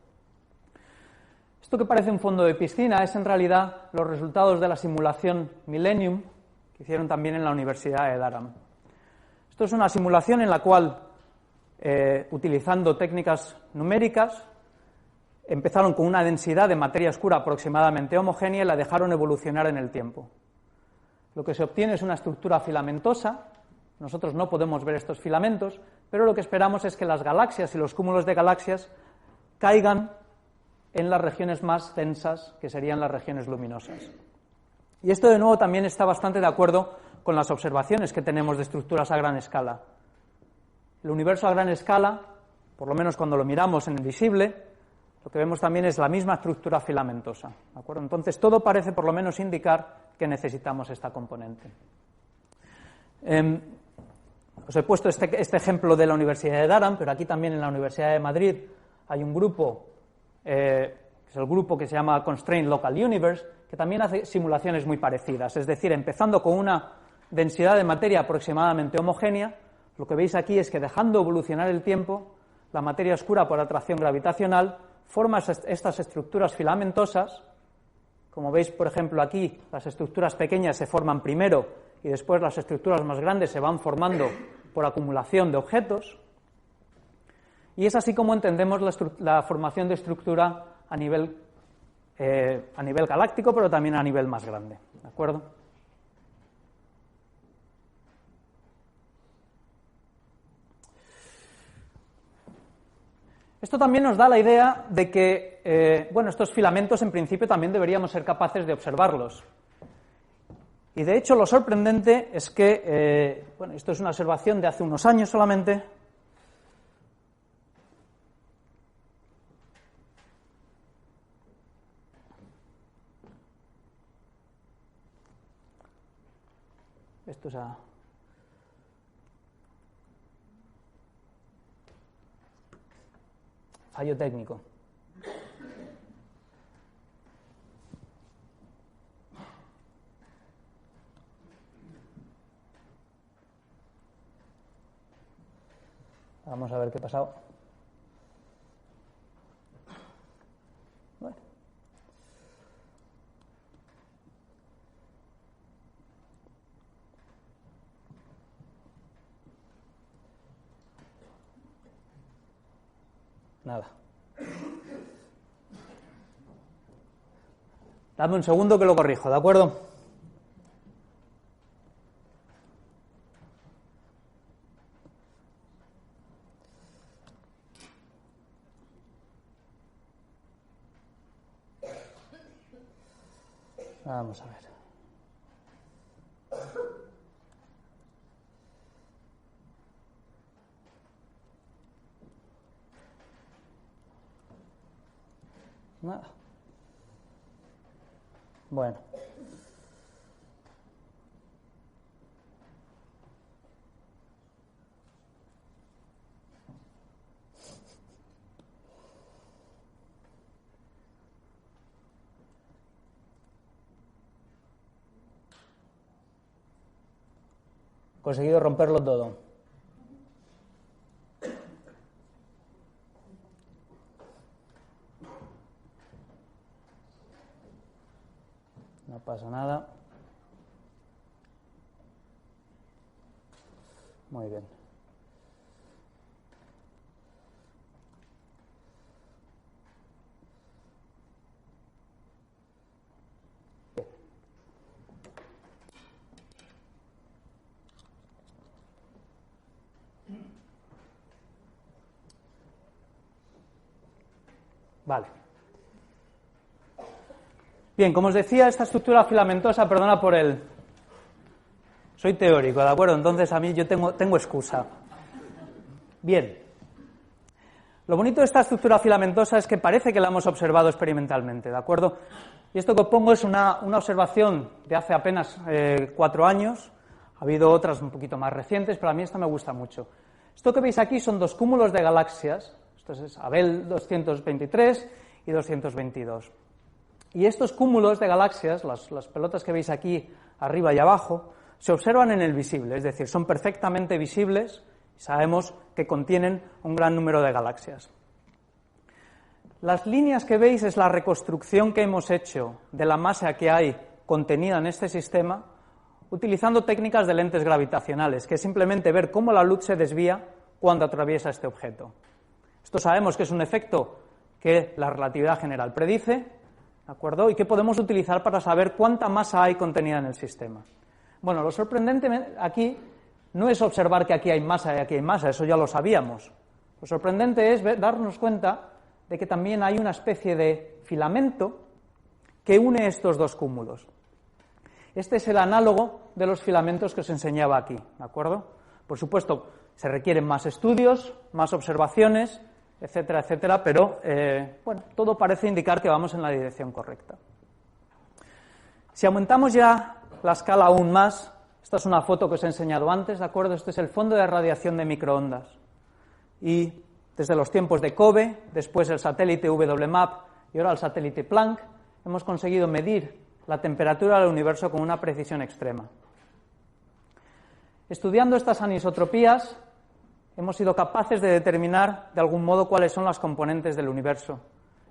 Esto que parece un fondo de piscina es en realidad los resultados de la simulación Millennium que hicieron también en la Universidad de Durham. Esto es una simulación en la cual, utilizando técnicas numéricas, empezaron con una densidad de materia oscura aproximadamente homogénea y la dejaron evolucionar en el tiempo. Lo que se obtiene es una estructura filamentosa. Nosotros no podemos ver estos filamentos, pero lo que esperamos es que las galaxias y los cúmulos de galaxias caigan en las regiones más densas, que serían las regiones luminosas. Y esto, de nuevo, también está bastante de acuerdo con las observaciones que tenemos de estructuras a gran escala. El universo a gran escala, por lo menos cuando lo miramos en el visible, lo que vemos también es la misma estructura filamentosa, ¿de acuerdo? Entonces, todo parece por lo menos indicar que necesitamos esta componente. Os he puesto este ejemplo de la Universidad de Durham, pero aquí también en la Universidad de Madrid hay un grupo, que es el grupo que se llama Constrained Local Universe, que también hace simulaciones muy parecidas. Es decir, empezando con una densidad de materia aproximadamente homogénea, lo que veis aquí es que, dejando evolucionar el tiempo, la materia oscura por atracción gravitacional forma estas estructuras filamentosas. Como veis, por ejemplo, aquí las estructuras pequeñas se forman primero y después las estructuras más grandes se van formando por acumulación de objetos. Y es así como entendemos la formación de estructura a nivel galáctico, pero también a nivel más grande, ¿de acuerdo? Esto también nos da la idea de que, estos filamentos en principio también deberíamos ser capaces de observarlos. Y de hecho lo sorprendente es que, esto es una observación de hace unos años solamente. Esto es fallo técnico. Vamos a ver qué ha pasado. Bueno. Nada. Dame un segundo que lo corrijo, ¿de acuerdo? Vamos a ver. nada. Bueno. Conseguido romperlo todo. No pasa nada. Muy bien. Vale. Bien, como os decía, esta estructura filamentosa, perdona por el... Soy teórico, ¿de acuerdo? Entonces a mí yo tengo excusa. Bien. Lo bonito de esta estructura filamentosa es que parece que la hemos observado experimentalmente, ¿de acuerdo? Y esto que os pongo es una observación de hace apenas 4 años. Ha habido otras un poquito más recientes, pero a mí esta me gusta mucho. Esto que veis aquí son 2 cúmulos de galaxias. Esto es Abell 223 y 222. Y estos cúmulos de galaxias, las pelotas que veis aquí arriba y abajo, se observan en el visible, es decir, son perfectamente visibles y sabemos que contienen un gran número de galaxias. Las líneas que veis es la reconstrucción que hemos hecho de la masa que hay contenida en este sistema utilizando técnicas de lentes gravitacionales, que es simplemente ver cómo la luz se desvía cuando atraviesa este objeto. Esto sabemos que es un efecto que la relatividad general predice, ¿de acuerdo? Y que podemos utilizar para saber cuánta masa hay contenida en el sistema. Bueno, lo sorprendente aquí no es observar que aquí hay masa y aquí hay masa, eso ya lo sabíamos. Lo sorprendente es darnos cuenta de que también hay una especie de filamento que une estos 2 cúmulos. Este es el análogo de los filamentos que os enseñaba aquí, ¿de acuerdo? Por supuesto, se requieren más estudios, más observaciones, etcétera, etcétera, pero bueno, todo parece indicar que vamos en la dirección correcta. Si aumentamos ya la escala aún más, esta es una foto que os he enseñado antes, ¿de acuerdo? Este es el fondo de radiación de microondas. Y desde los tiempos de COBE, después el satélite WMAP y ahora el satélite Planck, hemos conseguido medir la temperatura del universo con una precisión extrema. Estudiando estas anisotropías, hemos sido capaces de determinar de algún modo cuáles son las componentes del universo.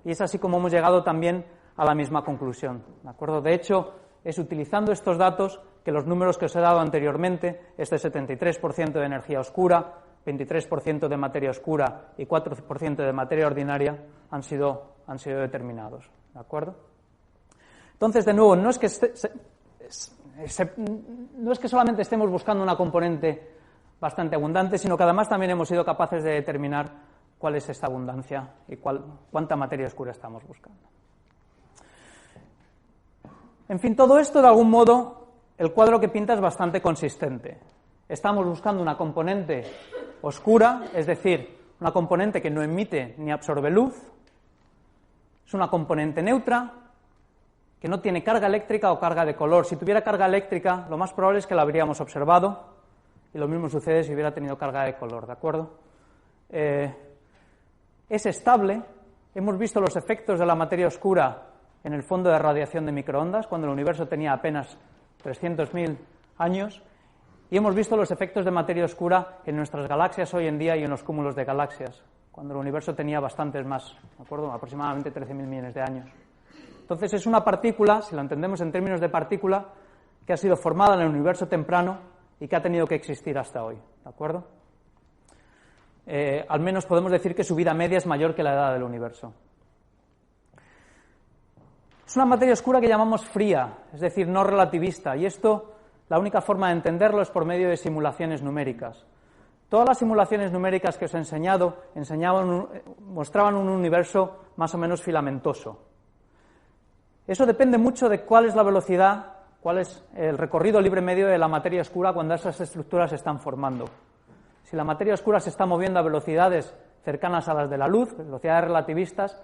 Y es así como hemos llegado también a la misma conclusión, ¿de acuerdo? De hecho, es utilizando estos datos que los números que os he dado anteriormente, este 73% de energía oscura, 23% de materia oscura y 4% de materia ordinaria han sido determinados, ¿de acuerdo? Entonces, de nuevo, no es que solamente estemos buscando una componente bastante abundante, sino que además también hemos sido capaces de determinar cuál es esta abundancia y cuánta materia oscura estamos buscando. En fin, todo esto, de algún modo, el cuadro que pinta es bastante consistente. Estamos buscando una componente oscura, es decir, una componente que no emite ni absorbe luz. Es una componente neutra, que no tiene carga eléctrica o carga de color. Si tuviera carga eléctrica, lo más probable es que la habríamos observado, y lo mismo sucede si hubiera tenido carga de color, ¿de acuerdo? Es estable. Hemos visto los efectos de la materia oscura en el fondo de radiación de microondas, cuando el universo tenía apenas 300.000 años, y hemos visto los efectos de materia oscura en nuestras galaxias hoy en día y en los cúmulos de galaxias, cuando el universo tenía bastantes más, ¿de acuerdo? Aproximadamente 13.000 millones de años. Entonces es una partícula, si la entendemos en términos de partícula, que ha sido formada en el universo temprano y que ha tenido que existir hasta hoy, ¿de acuerdo? Al menos podemos decir que su vida media es mayor que la edad del universo. Es una materia oscura que llamamos fría, es decir, no relativista, y esto, la única forma de entenderlo es por medio de simulaciones numéricas. Todas las simulaciones numéricas que os he enseñado mostraban un universo más o menos filamentoso. Eso depende mucho de cuál es la velocidad, cuál es el recorrido libre medio de la materia oscura cuando esas estructuras se están formando. Si la materia oscura se está moviendo a velocidades cercanas a las de la luz, velocidades relativistas,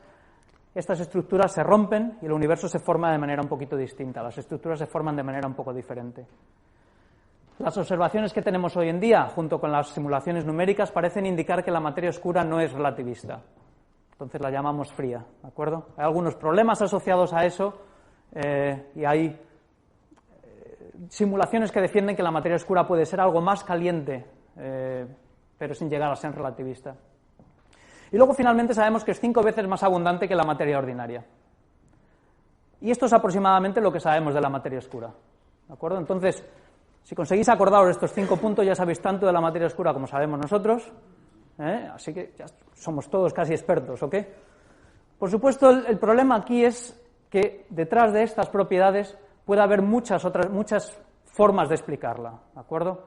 estas estructuras se rompen y el universo se forma de manera un poquito distinta. Las estructuras se forman de manera un poco diferente. Las observaciones que tenemos hoy en día, junto con las simulaciones numéricas, parecen indicar que la materia oscura no es relativista. Entonces la llamamos fría, ¿de acuerdo? Hay algunos problemas asociados a eso y hay simulaciones que defienden que la materia oscura puede ser algo más caliente, pero sin llegar a ser relativista. Y luego finalmente sabemos que es 5 veces más abundante que la materia ordinaria. Y esto es aproximadamente lo que sabemos de la materia oscura, ¿de acuerdo? Entonces, si conseguís acordaros estos 5 puntos, ya sabéis tanto de la materia oscura como sabemos nosotros, así que ya somos todos casi expertos, ¿ok? Por supuesto, el problema aquí es que detrás de estas propiedades puede haber muchas formas de explicarla, ¿de acuerdo?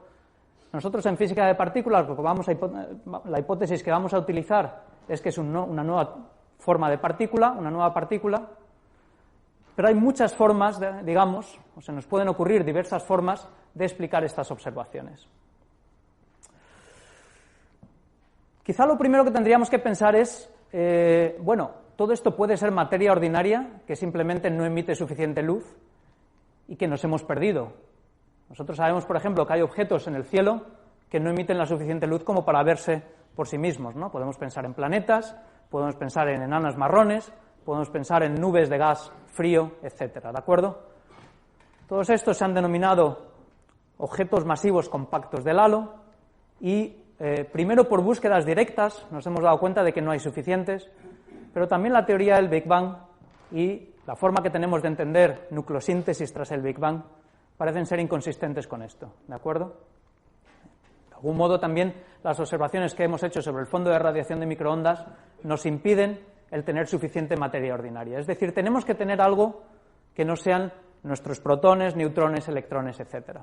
Nosotros en física de partículas, la hipótesis que vamos a utilizar es que es una nueva forma de partícula, una nueva partícula, pero hay muchas formas, digamos, o se nos pueden ocurrir diversas formas de explicar estas observaciones. Quizá lo primero que tendríamos que pensar es, todo esto puede ser materia ordinaria que simplemente no emite suficiente luz y que nos hemos perdido. Nosotros sabemos, por ejemplo, que hay objetos en el cielo que no emiten la suficiente luz como para verse por sí mismos, ¿no? Podemos pensar en planetas, podemos pensar en enanas marrones, podemos pensar en nubes de gas frío, etcétera, ¿de acuerdo? Todos estos se han denominado objetos masivos compactos del halo y primero por búsquedas directas nos hemos dado cuenta de que no hay suficientes, pero también la teoría del Big Bang y la forma que tenemos de entender nucleosíntesis tras el Big Bang parecen ser inconsistentes con esto, ¿de acuerdo? De algún modo también las observaciones que hemos hecho sobre el fondo de radiación de microondas nos impiden el tener suficiente materia ordinaria. Es decir, tenemos que tener algo que no sean nuestros protones, neutrones, electrones, etc.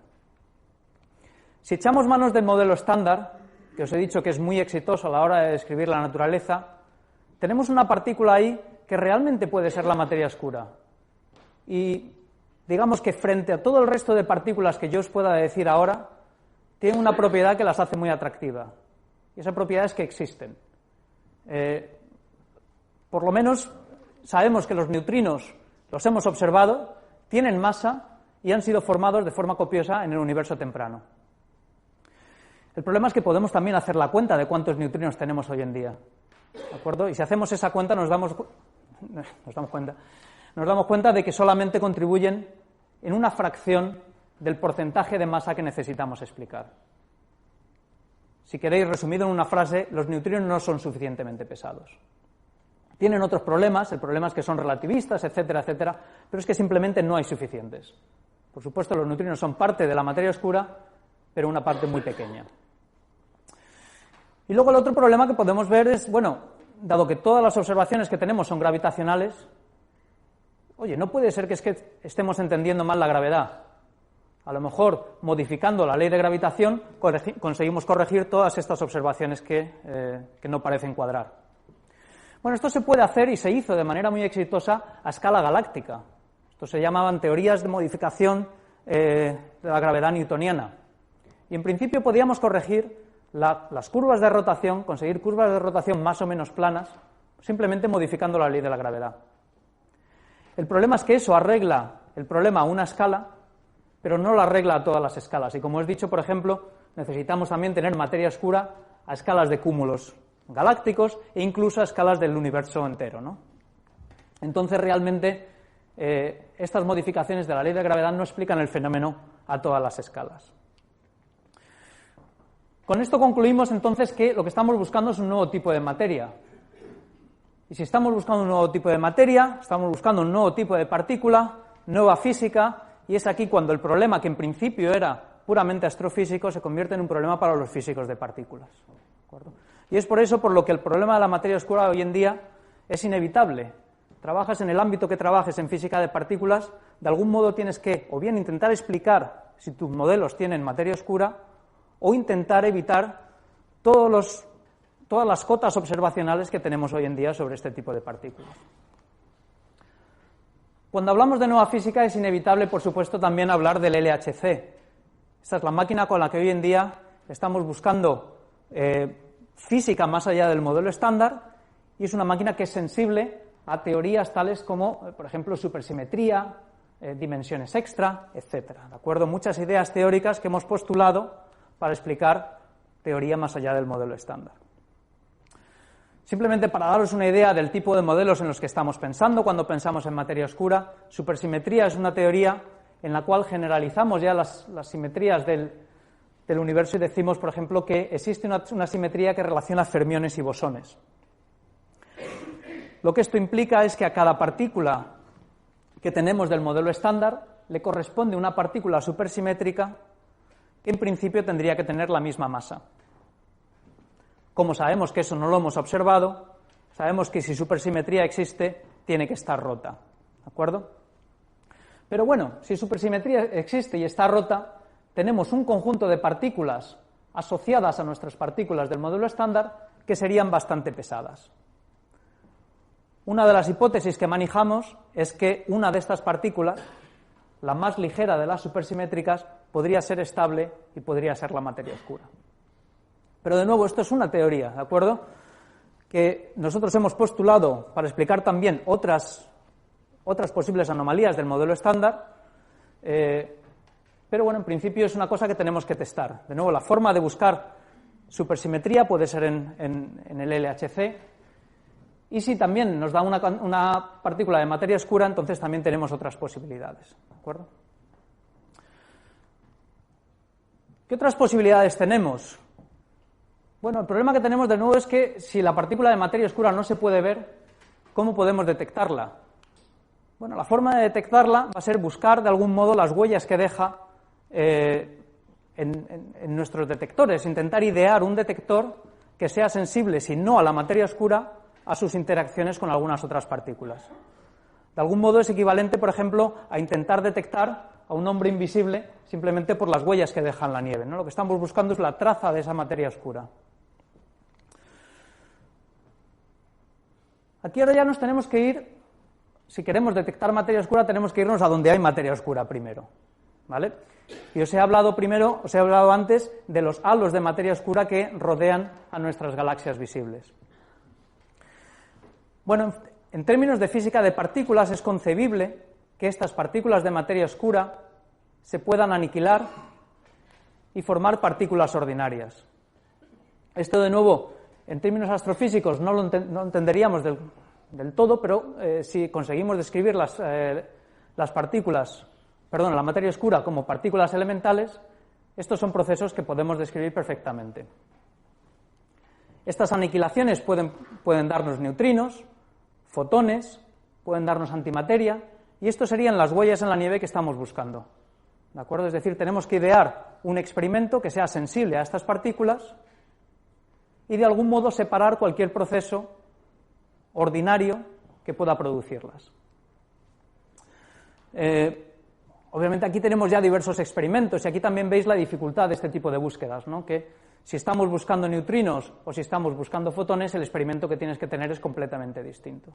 Si echamos manos del modelo estándar, que os he dicho que es muy exitoso a la hora de describir la naturaleza, tenemos una partícula ahí que realmente puede ser la materia oscura. Y digamos que frente a todo el resto de partículas que yo os pueda decir ahora, tiene una propiedad que las hace muy atractivas. Y esa propiedad es que existen. Por lo menos sabemos que los neutrinos los hemos observado, tienen masa y han sido formados de forma copiosa en el universo temprano. El problema es que podemos también hacer la cuenta de cuántos neutrinos tenemos hoy en día, ¿de acuerdo? Y si hacemos esa cuenta nos damos cuenta de que solamente contribuyen en una fracción del porcentaje de masa que necesitamos explicar. Si queréis, resumido en una frase, los neutrinos no son suficientemente pesados. Tienen otros problemas, el problema es que son relativistas, etcétera, etcétera, pero es que simplemente no hay suficientes. Por supuesto, los neutrinos son parte de la materia oscura, pero una parte muy pequeña. Y luego el otro problema que podemos ver es, dado que todas las observaciones que tenemos son gravitacionales, no puede ser que estemos entendiendo mal la gravedad. A lo mejor, modificando la ley de gravitación, conseguimos corregir todas estas observaciones que no parecen cuadrar. Bueno, esto se puede hacer y se hizo de manera muy exitosa a escala galáctica. Esto se llamaban teorías de modificación de la gravedad newtoniana. Y en principio podíamos corregir las curvas de rotación, conseguir curvas de rotación más o menos planas, simplemente modificando la ley de la gravedad. El problema es que eso arregla el problema a una escala, pero no lo arregla a todas las escalas. Y como os he dicho, por ejemplo, necesitamos también tener materia oscura a escalas de cúmulos galácticos e incluso a escalas del universo entero, ¿no? Entonces, realmente, estas modificaciones de la ley de gravedad no explican el fenómeno a todas las escalas. Con esto concluimos, entonces, que lo que estamos buscando es un nuevo tipo de materia. Y si estamos buscando un nuevo tipo de materia, estamos buscando un nuevo tipo de partícula, nueva física, y es aquí cuando el problema, que en principio era puramente astrofísico, se convierte en un problema para los físicos de partículas. ¿De acuerdo? Y es por eso por lo que el problema de la materia oscura hoy en día es inevitable. Trabajas en el ámbito que trabajes en física de partículas, de algún modo tienes que o bien intentar explicar si tus modelos tienen materia oscura o intentar evitar todas las cotas observacionales que tenemos hoy en día sobre este tipo de partículas. Cuando hablamos de nueva física es inevitable, por supuesto, también hablar del LHC. Esta es la máquina con la que hoy en día estamos buscando física más allá del modelo estándar y es una máquina que es sensible a teorías tales como, por ejemplo, supersimetría, dimensiones extra, etcétera. ¿De acuerdo? Muchas ideas teóricas que hemos postulado para explicar teoría más allá del modelo estándar. Simplemente para daros una idea del tipo de modelos en los que estamos pensando cuando pensamos en materia oscura, supersimetría es una teoría en la cual generalizamos ya las simetrías del universo y decimos, por ejemplo, que existe una simetría que relaciona fermiones y bosones. Lo que esto implica es que a cada partícula que tenemos del modelo estándar le corresponde una partícula supersimétrica que en principio tendría que tener la misma masa. Como sabemos que eso no lo hemos observado, sabemos que si supersimetría existe, tiene que estar rota. ¿De acuerdo? Pero bueno, si supersimetría existe y está rota, tenemos un conjunto de partículas asociadas a nuestras partículas del modelo estándar que serían bastante pesadas. Una de las hipótesis que manejamos es que una de estas partículas, la más ligera de las supersimétricas, podría ser estable y podría ser la materia oscura. Pero de nuevo, esto es una teoría, ¿de acuerdo? Que nosotros hemos postulado para explicar también otras posibles anomalías del modelo estándar, pero bueno, en principio es una cosa que tenemos que testar. De nuevo, la forma de buscar supersimetría puede ser en el LHC, y si también nos da una partícula de materia oscura, entonces también tenemos otras posibilidades, ¿de acuerdo? ¿Qué otras posibilidades tenemos? Bueno, el problema que tenemos de nuevo es que si la partícula de materia oscura no se puede ver, ¿cómo podemos detectarla? Bueno, la forma de detectarla va a ser buscar de algún modo las huellas que deja en nuestros detectores, intentar idear un detector que sea sensible, si no a la materia oscura, a sus interacciones con algunas otras partículas. De algún modo es equivalente, por ejemplo, a intentar detectar a un hombre invisible simplemente por las huellas que deja en la nieve, ¿no? Lo que estamos buscando es la traza de esa materia oscura. Aquí ahora ya nos tenemos que ir, si queremos detectar materia oscura, tenemos que irnos a donde hay materia oscura primero, ¿vale? Y os he hablado antes de los halos de materia oscura que rodean a nuestras galaxias visibles. Bueno, en términos de física de partículas es concebible que estas partículas de materia oscura se puedan aniquilar y formar partículas ordinarias. Esto, de nuevo, en términos astrofísicos no lo entenderíamos del todo, pero si conseguimos describir la materia oscura como partículas elementales, estos son procesos que podemos describir perfectamente. Estas aniquilaciones pueden darnos neutrinos, fotones, pueden darnos antimateria, y esto serían las huellas en la nieve que estamos buscando. ¿De acuerdo? Es decir, tenemos que idear un experimento que sea sensible a estas partículas y de algún modo separar cualquier proceso ordinario que pueda producirlas. Obviamente aquí tenemos ya diversos experimentos y aquí también veis la dificultad de este tipo de búsquedas, ¿no? Que si estamos buscando neutrinos o si estamos buscando fotones, el experimento que tienes que tener es completamente distinto.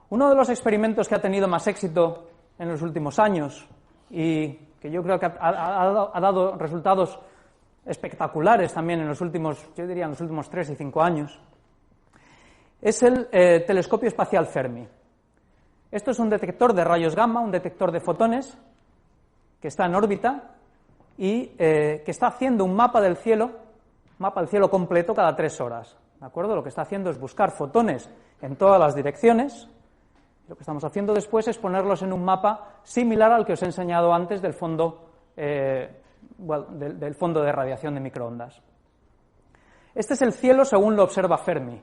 Uno de los experimentos que ha tenido más éxito en los últimos años y que yo creo que ha dado resultados espectaculares también en los últimos 3 y 5 años, es el telescopio espacial Fermi. Esto es un detector de rayos gamma, un detector de fotones, que está en órbita y que está haciendo un mapa del cielo completo cada 3 horas. ¿De acuerdo? Lo que está haciendo es buscar fotones en todas las direcciones. Lo que estamos haciendo después es ponerlos en un mapa similar al que os he enseñado antes del fondo de radiación de microondas. Este es el cielo según lo observa Fermi.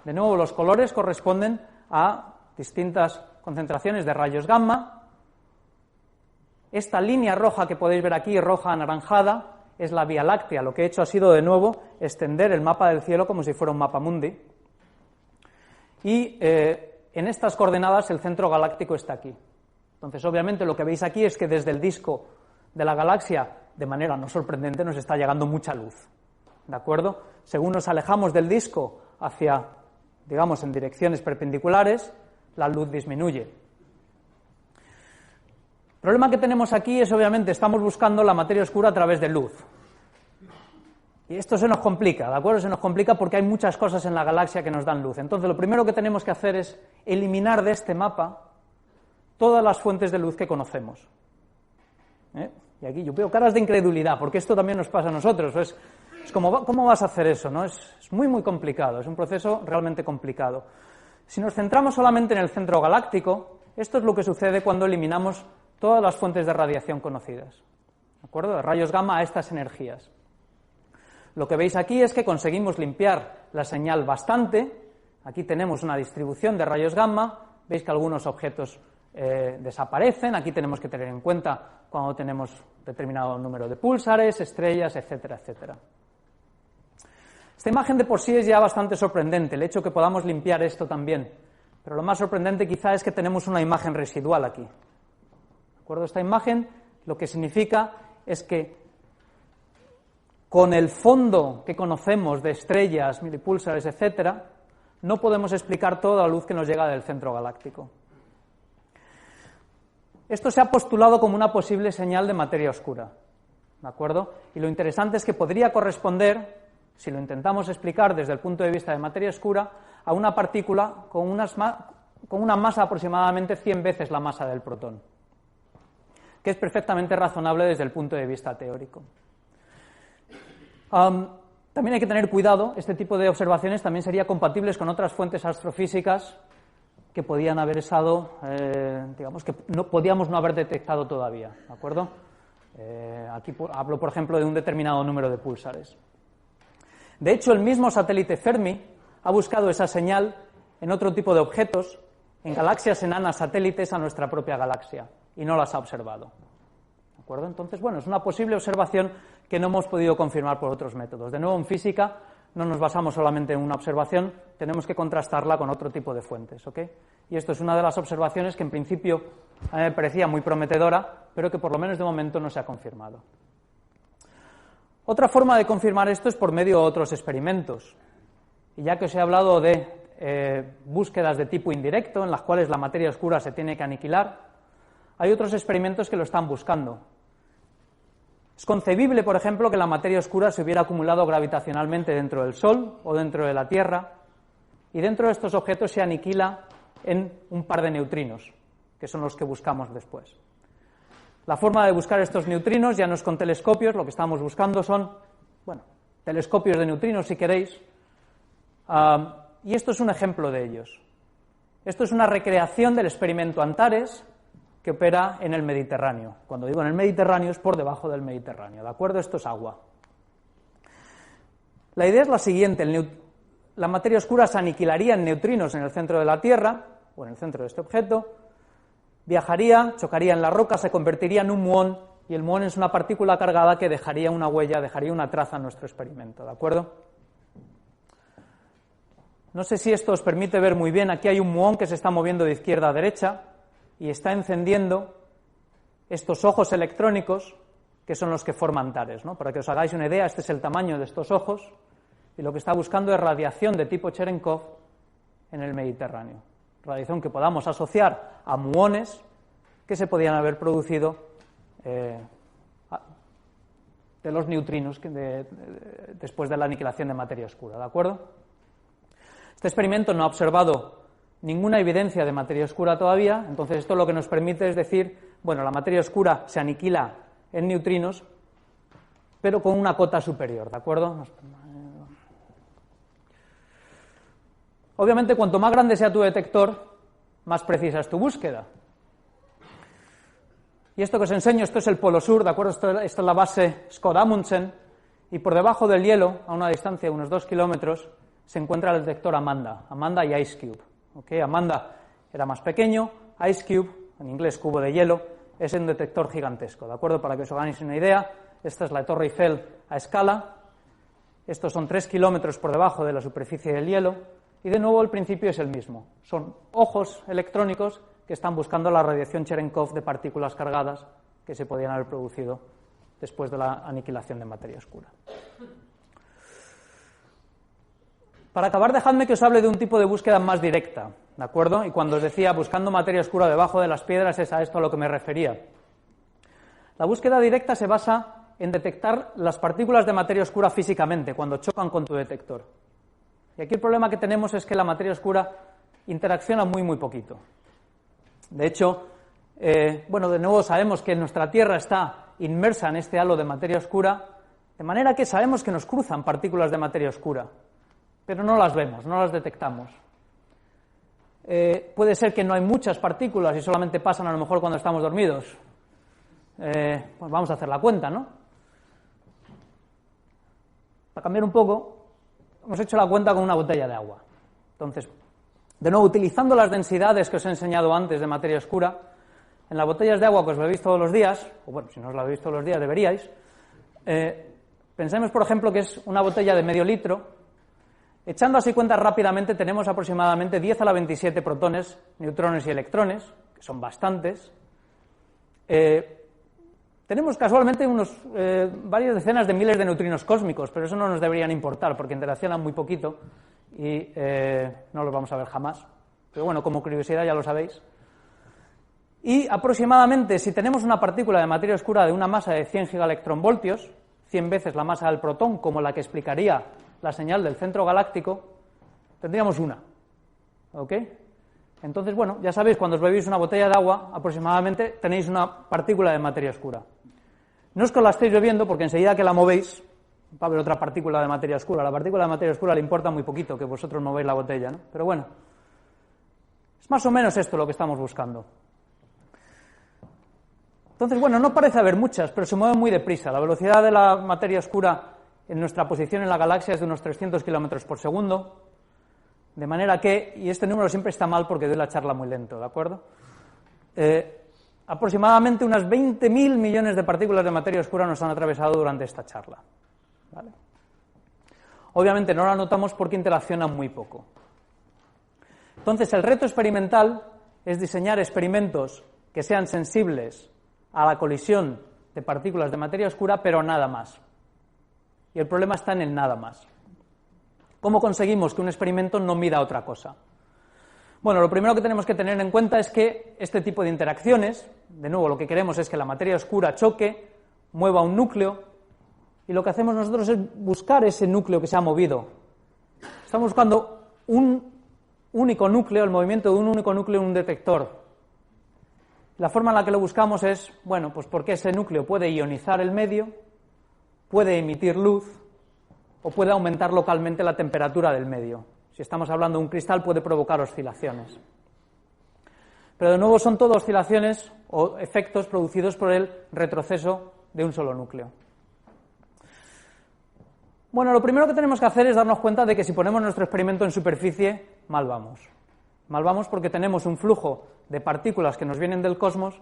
De nuevo, los colores corresponden a distintas concentraciones de rayos gamma. Esta línea roja que podéis ver aquí, roja anaranjada, es la Vía Láctea. Lo que he hecho ha sido, de nuevo, extender el mapa del cielo como si fuera un mapa mundi. Y en estas coordenadas el centro galáctico está aquí. Entonces, obviamente, lo que veis aquí es que desde el disco de la galaxia, de manera no sorprendente, nos está llegando mucha luz. ¿De acuerdo? Según nos alejamos del disco hacia, digamos, en direcciones perpendiculares, la luz disminuye. El problema que tenemos aquí es, obviamente, estamos buscando la materia oscura a través de luz. Y esto se nos complica, ¿de acuerdo? Se nos complica porque hay muchas cosas en la galaxia que nos dan luz. Entonces, lo primero que tenemos que hacer es eliminar de este mapa todas las fuentes de luz que conocemos. Y aquí yo veo caras de incredulidad, porque esto también nos pasa a nosotros. Es como, ¿cómo vas a hacer eso, no? Es muy, muy complicado, es un proceso realmente complicado. Si nos centramos solamente en el centro galáctico, esto es lo que sucede cuando eliminamos todas las fuentes de radiación conocidas, ¿de acuerdo? De rayos gamma a estas energías. Lo que veis aquí es que conseguimos limpiar la señal bastante. Aquí tenemos una distribución de rayos gamma. Veis que algunos objetos desaparecen. Aquí tenemos que tener en cuenta cuando tenemos determinado número de púlsares, estrellas, etcétera, etcétera. Esta imagen de por sí es ya bastante sorprendente, el hecho que podamos limpiar esto también. Pero lo más sorprendente quizá es que tenemos una imagen residual aquí. ¿De acuerdo? Esta imagen lo que significa es que con el fondo que conocemos de estrellas, milipúlsares, etcétera, no podemos explicar toda la luz que nos llega del centro galáctico. Esto se ha postulado como una posible señal de materia oscura, ¿de acuerdo? Y lo interesante es que podría corresponder, si lo intentamos explicar desde el punto de vista de materia oscura, a una partícula con una masa aproximadamente 100 veces la masa del protón, que es perfectamente razonable desde el punto de vista teórico. También hay que tener cuidado, este tipo de observaciones también serían compatibles con otras fuentes astrofísicas que podían haber estado, digamos, que no podíamos no haber detectado todavía, ¿de acuerdo? Aquí hablo, por ejemplo, de un determinado número de púlsares. De hecho, el mismo satélite Fermi ha buscado esa señal en otro tipo de objetos, en galaxias enanas satélites a nuestra propia galaxia, y no las ha observado. ¿De acuerdo? Entonces, bueno, es una posible observación que no hemos podido confirmar por otros métodos. De nuevo, en física no nos basamos solamente en una observación, tenemos que contrastarla con otro tipo de fuentes, ¿ok? Y esto es una de las observaciones que en principio a mí me parecía muy prometedora, pero que por lo menos de momento no se ha confirmado. Otra forma de confirmar esto es por medio de otros experimentos. Y ya que os he hablado de búsquedas de tipo indirecto, en las cuales la materia oscura se tiene que aniquilar, hay otros experimentos que lo están buscando. Es concebible, por ejemplo, que la materia oscura se hubiera acumulado gravitacionalmente dentro del Sol o dentro de la Tierra, y dentro de estos objetos se aniquila en un par de neutrinos, que son los que buscamos después. La forma de buscar estos neutrinos ya no es con telescopios, lo que estamos buscando son, bueno, telescopios de neutrinos si queréis, y esto es un ejemplo de ellos. Esto es una recreación del experimento Antares, que opera en el Mediterráneo. Cuando digo en el Mediterráneo es por debajo del Mediterráneo, ¿de acuerdo? Esto es agua. La idea es la siguiente, la materia oscura se aniquilaría en neutrinos en el centro de la Tierra, o en el centro de este objeto, viajaría, chocaría en la roca, se convertiría en un muón, y el muón es una partícula cargada que dejaría una huella, dejaría una traza en nuestro experimento, ¿de acuerdo? No sé si esto os permite ver muy bien, aquí hay un muón que se está moviendo de izquierda a derecha, y está encendiendo estos ojos electrónicos que son los que forman Antares, ¿no? Para que os hagáis una idea, este es el tamaño de estos ojos y lo que está buscando es radiación de tipo Cherenkov en el Mediterráneo. Radiación que podamos asociar a muones que se podían haber producido de los neutrinos después de la aniquilación de materia oscura, ¿de acuerdo? Este experimento no ha observado ninguna evidencia de materia oscura todavía, entonces esto lo que nos permite es decir, bueno, la materia oscura se aniquila en neutrinos, pero con una cota superior, ¿de acuerdo? Obviamente, cuanto más grande sea tu detector, más precisa es tu búsqueda. Y esto que os enseño, esto es el Polo Sur, ¿de acuerdo? Esto es la base Skod Amundsen, y por debajo del hielo, a una distancia de unos 2 kilómetros, se encuentra el detector Amanda y Ice Cube. ¿Okay? Amanda era más pequeño, Ice Cube, en inglés cubo de hielo, es un detector gigantesco, ¿de acuerdo? Para que os hagáis una idea, esta es la Torre Eiffel a escala, estos son 3 kilómetros por debajo de la superficie del hielo, y de nuevo el principio es el mismo, son ojos electrónicos que están buscando la radiación Cherenkov de partículas cargadas que se podían haber producido después de la aniquilación de materia oscura. Para acabar, dejadme que os hable de un tipo de búsqueda más directa, ¿de acuerdo? Y cuando os decía buscando materia oscura debajo de las piedras, es a esto a lo que me refería. La búsqueda directa se basa en detectar las partículas de materia oscura físicamente, cuando chocan con tu detector. Y aquí el problema que tenemos es que la materia oscura interacciona muy, muy poquito. De hecho, de nuevo sabemos que nuestra Tierra está inmersa en este halo de materia oscura, de manera que sabemos que nos cruzan partículas de materia oscura, pero no las vemos, no las detectamos. Puede ser que no hay muchas partículas y solamente pasan a lo mejor cuando estamos dormidos. Pues vamos a hacer la cuenta, ¿no? Para cambiar un poco, hemos hecho la cuenta con una botella de agua. Entonces, de nuevo, utilizando las densidades que os he enseñado antes de materia oscura, en las botellas de agua que os bebéis todos los días, o bueno, si no os la bebéis todos los días deberíais, pensemos, por ejemplo, que es una botella de medio litro. Echando así cuentas rápidamente, tenemos aproximadamente 10 a la 27 protones, neutrones y electrones, que son bastantes. Tenemos casualmente varias decenas de miles de neutrinos cósmicos, pero eso no nos deberían importar, porque interaccionan muy poquito y no los vamos a ver jamás. Pero bueno, como curiosidad ya lo sabéis. Y aproximadamente, si tenemos una partícula de materia oscura de una masa de 100 gigaelectronvoltios, 100 veces la masa del protón, como la que explicaría la señal del centro galáctico, tendríamos una. ¿Ok? Entonces, bueno, ya sabéis, cuando os bebéis una botella de agua, aproximadamente tenéis una partícula de materia oscura. No es que la estéis bebiendo, porque enseguida que la movéis, va a haber otra partícula de materia oscura. A la partícula de materia oscura le importa muy poquito que vosotros movéis la botella, ¿no? Pero bueno, es más o menos esto lo que estamos buscando. Entonces, bueno, no parece haber muchas, pero se mueven muy deprisa. La velocidad de la materia oscura en nuestra posición en la galaxia es de unos 300 kilómetros por segundo, de manera que, y este número siempre está mal porque doy la charla muy lento, ¿de acuerdo? Aproximadamente unas 20.000 millones de partículas de materia oscura nos han atravesado durante esta charla, ¿vale? Obviamente no la notamos porque interaccionan muy poco. Entonces, el reto experimental es diseñar experimentos que sean sensibles a la colisión de partículas de materia oscura, pero nada más. Y el problema está en el nada más. ¿Cómo conseguimos que un experimento no mida otra cosa? Bueno, lo primero que tenemos que tener en cuenta es que este tipo de interacciones, de nuevo, lo que queremos es que la materia oscura choque, mueva un núcleo, y lo que hacemos nosotros es buscar ese núcleo que se ha movido. Estamos buscando un único núcleo, el movimiento de un único núcleo en un detector. La forma en la que lo buscamos es, bueno, pues porque ese núcleo puede ionizar el medio, puede emitir luz o puede aumentar localmente la temperatura del medio. Si estamos hablando de un cristal, puede provocar oscilaciones. Pero de nuevo son todo oscilaciones o efectos producidos por el retroceso de un solo núcleo. Bueno, lo primero que tenemos que hacer es darnos cuenta de que si ponemos nuestro experimento en superficie, mal vamos. Mal vamos porque tenemos un flujo de partículas que nos vienen del cosmos,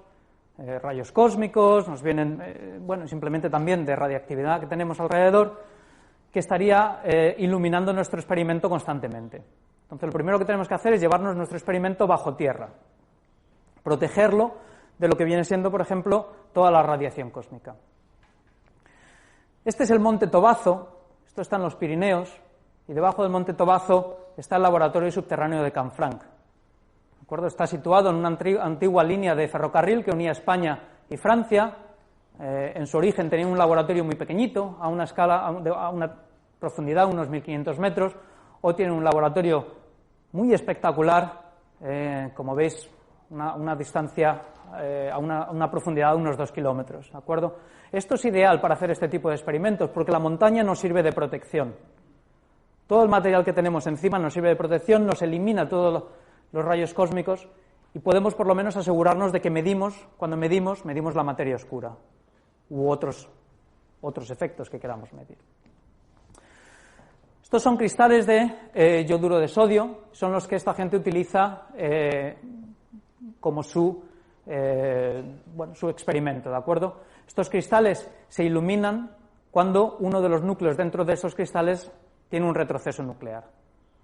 rayos cósmicos, nos vienen, simplemente también de radiactividad que tenemos alrededor, que estaría iluminando nuestro experimento constantemente. Entonces, lo primero que tenemos que hacer es llevarnos nuestro experimento bajo tierra, protegerlo de lo que viene siendo, por ejemplo, toda la radiación cósmica. Este es el monte Tobazo, esto está en los Pirineos, y debajo del monte Tobazo está el laboratorio subterráneo de Canfranc. ¿De acuerdo? Está situado en una antigua línea de ferrocarril que unía España y Francia. En su origen tenía un laboratorio muy pequeñito, a una profundidad de unos 1.500 metros. Hoy tiene un laboratorio muy espectacular, como veis, una distancia a una profundidad de unos 2 kilómetros. ¿De acuerdo? Esto es ideal para hacer este tipo de experimentos, porque la montaña nos sirve de protección. Todo el material que tenemos encima nos sirve de protección, nos elimina todos los rayos cósmicos y podemos por lo menos asegurarnos de que cuando medimos la materia oscura u otros efectos que queramos medir. Estos son cristales de yoduro de sodio, son los que esta gente utiliza como su experimento, ¿de acuerdo? Estos cristales se iluminan cuando uno de los núcleos dentro de esos cristales tiene un retroceso nuclear.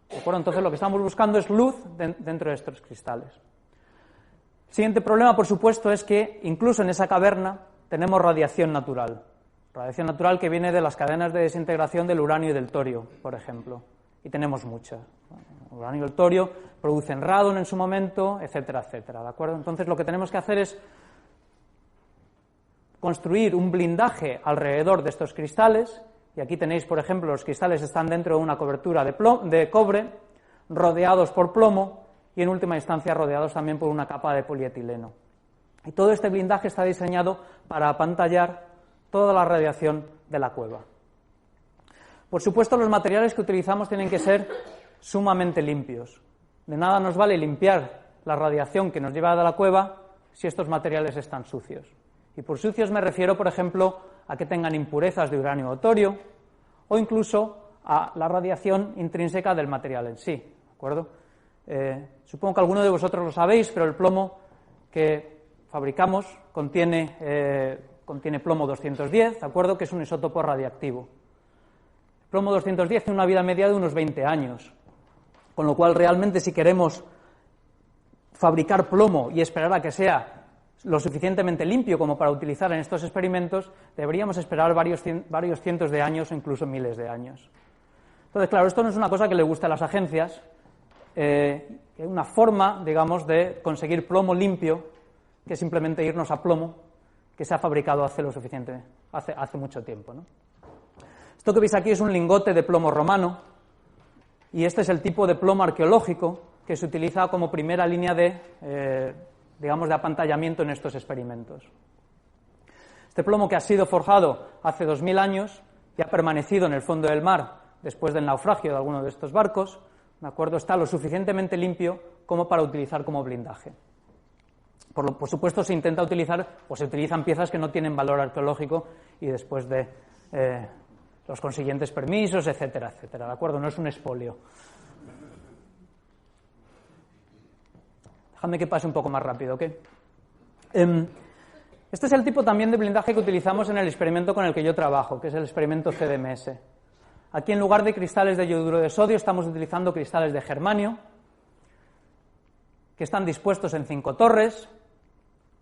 ¿De acuerdo? Entonces lo que estamos buscando es luz dentro de estos cristales. El siguiente problema, por supuesto, es que incluso en esa caverna tenemos radiación natural. Radiación natural que viene de las cadenas de desintegración del uranio y del torio, por ejemplo. Y tenemos mucha. El uranio y el torio producen radon en su momento, etcétera, etcétera. ¿De acuerdo? Entonces lo que tenemos que hacer es construir un blindaje alrededor de estos cristales, y aquí tenéis, por ejemplo, los cristales están dentro de una cobertura de cobre, rodeados por plomo y en última instancia rodeados también por una capa de polietileno. Y todo este blindaje está diseñado para apantallar toda la radiación de la cueva. Por supuesto, los materiales que utilizamos tienen que ser sumamente limpios. De nada nos vale limpiar la radiación que nos lleva de la cueva si estos materiales están sucios. Y por sucios me refiero, por ejemplo, a que tengan impurezas de uranio o torio o incluso a la radiación intrínseca del material en sí, ¿de acuerdo? Supongo que alguno de vosotros lo sabéis, pero el plomo que fabricamos contiene plomo 210, ¿de acuerdo? Que es un isótopo radiactivo. El plomo 210 tiene una vida media de unos 20 años, con lo cual realmente si queremos fabricar plomo y esperar a que sea lo suficientemente limpio como para utilizar en estos experimentos, deberíamos esperar varios cientos de años o incluso miles de años. Entonces, claro, esto no es una cosa que le guste a las agencias, es una forma, digamos, de conseguir plomo limpio, que es simplemente irnos a plomo que se ha fabricado hace mucho tiempo, ¿no? Esto que veis aquí es un lingote de plomo romano, y este es el tipo de plomo arqueológico que se utiliza como primera línea de apantallamiento en estos experimentos. Este plomo, que ha sido forjado hace 2000 años y ha permanecido en el fondo del mar después del naufragio de alguno de estos barcos, ¿de acuerdo?, está lo suficientemente limpio como para utilizar como blindaje. Por supuesto, se intenta utilizar, o se utilizan piezas que no tienen valor arqueológico y después de los consiguientes permisos, etcétera, etcétera, ¿de acuerdo? No es un expolio. Déjame que pase un poco más rápido, ¿ok? Este es el tipo también de blindaje que utilizamos en el experimento con el que yo trabajo, que es el experimento CDMS. Aquí, en lugar de cristales de yoduro de sodio, estamos utilizando cristales de germanio, que están dispuestos en 5 torres.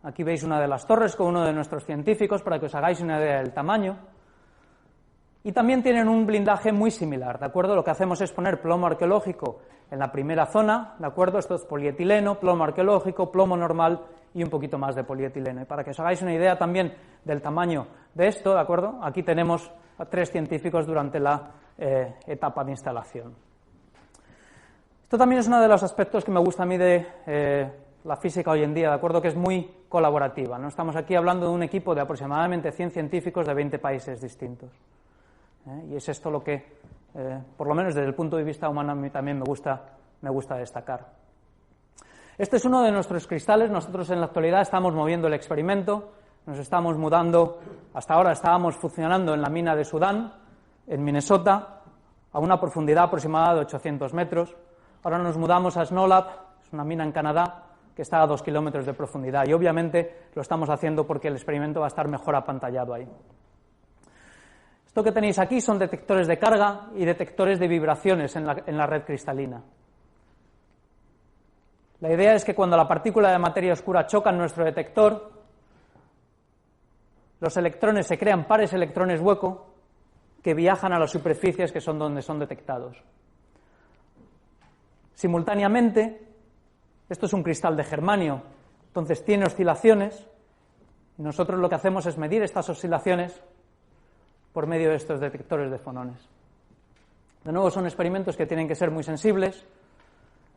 Aquí veis una de las torres con uno de nuestros científicos para que os hagáis una idea del tamaño. Y también tienen un blindaje muy similar, ¿de acuerdo? Lo que hacemos es poner plomo arqueológico en la primera zona, ¿de acuerdo? Esto es polietileno, plomo arqueológico, plomo normal y un poquito más de polietileno. Y para que os hagáis una idea también del tamaño de esto, ¿de acuerdo? Aquí tenemos a 3 científicos durante la etapa de instalación. Esto también es uno de los aspectos que me gusta a mí de la física hoy en día, ¿de acuerdo? Que es muy colaborativa, ¿no? Estamos aquí hablando de un equipo de aproximadamente 100 científicos de 20 países distintos. Y es esto lo que, por lo menos desde el punto de vista humano, a mí también me gusta destacar. Este es uno de nuestros cristales. Nosotros en la actualidad estamos moviendo el experimento, nos estamos mudando, hasta ahora estábamos funcionando en la mina de Sudán, en Minnesota, a una profundidad aproximada de 800 metros. Ahora nos mudamos a Snowlab, es una mina en Canadá, que está a 2 kilómetros de profundidad, y obviamente lo estamos haciendo porque el experimento va a estar mejor apantallado ahí. Esto que tenéis aquí son detectores de carga y detectores de vibraciones en la red cristalina. La idea es que cuando la partícula de materia oscura choca en nuestro detector, los electrones se crean pares electrones hueco que viajan a las superficies que son donde son detectados. Simultáneamente, esto es un cristal de germanio, entonces tiene oscilaciones, y nosotros lo que hacemos es medir estas oscilaciones por medio de estos detectores de fonones. De nuevo, son experimentos que tienen que ser muy sensibles.